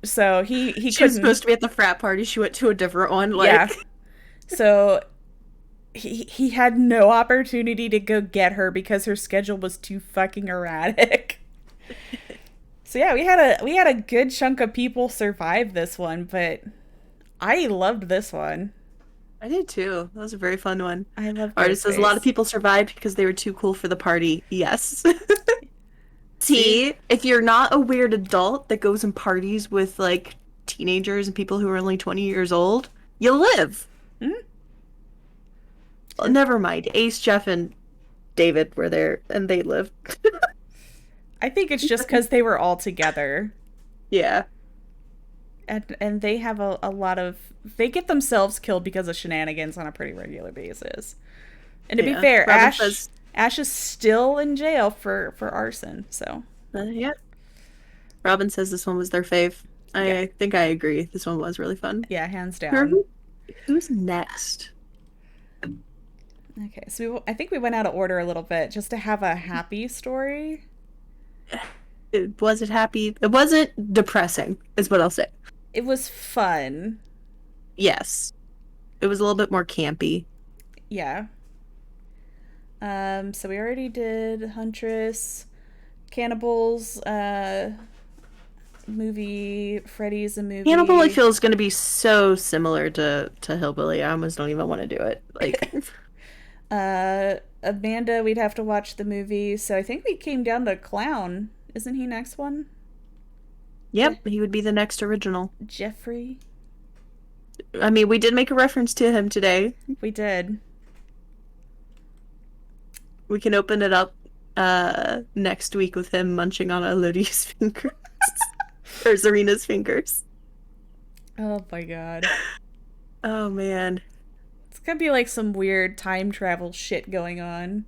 So he She was supposed to be at the frat party. She went to a different one. Yeah. So he had no opportunity to go get her because her schedule was too fucking erratic. So yeah, we had a good chunk of people survive this one, but I loved this one. I did too. That was a very fun one. I love Artist says a lot of people survived because they were too cool for the party. Yes. See, if you're not a weird adult that goes and parties with teenagers and people who are only 20 years old, you live. Mm-hmm. Well, never mind. Ace, Jeff, and David were there and they lived. I think it's just because they were all together. Yeah. And they have a lot of... They get themselves killed because of shenanigans on a pretty regular basis. And to be fair, Ash is still in jail for arson, so... yeah. Robin says this one was their fave. I think I agree. This one was really fun. Yeah, hands down. Who's next? Okay, so I think we went out of order a little bit just to have a happy story. Was it happy? It wasn't depressing, is what I'll say. It was fun. Yes. It was a little bit more campy. Yeah. So we already did Huntress, Cannibals, movie. Freddy's a Hannibal, I movie. feel, is going to be so similar to Hillbilly. I almost don't even want to do it. Like, Amanda, we'd have to watch the movie. So I think we came down to Clown. Isn't he next one? yep, he would be the next original. Jeffrey. I mean, we did make a reference to him today. We did. We can open it up next week with him munching on Elodie's fingers. Or Zarina's fingers. Oh my god. Oh man. It's gonna be like some weird time travel shit going on.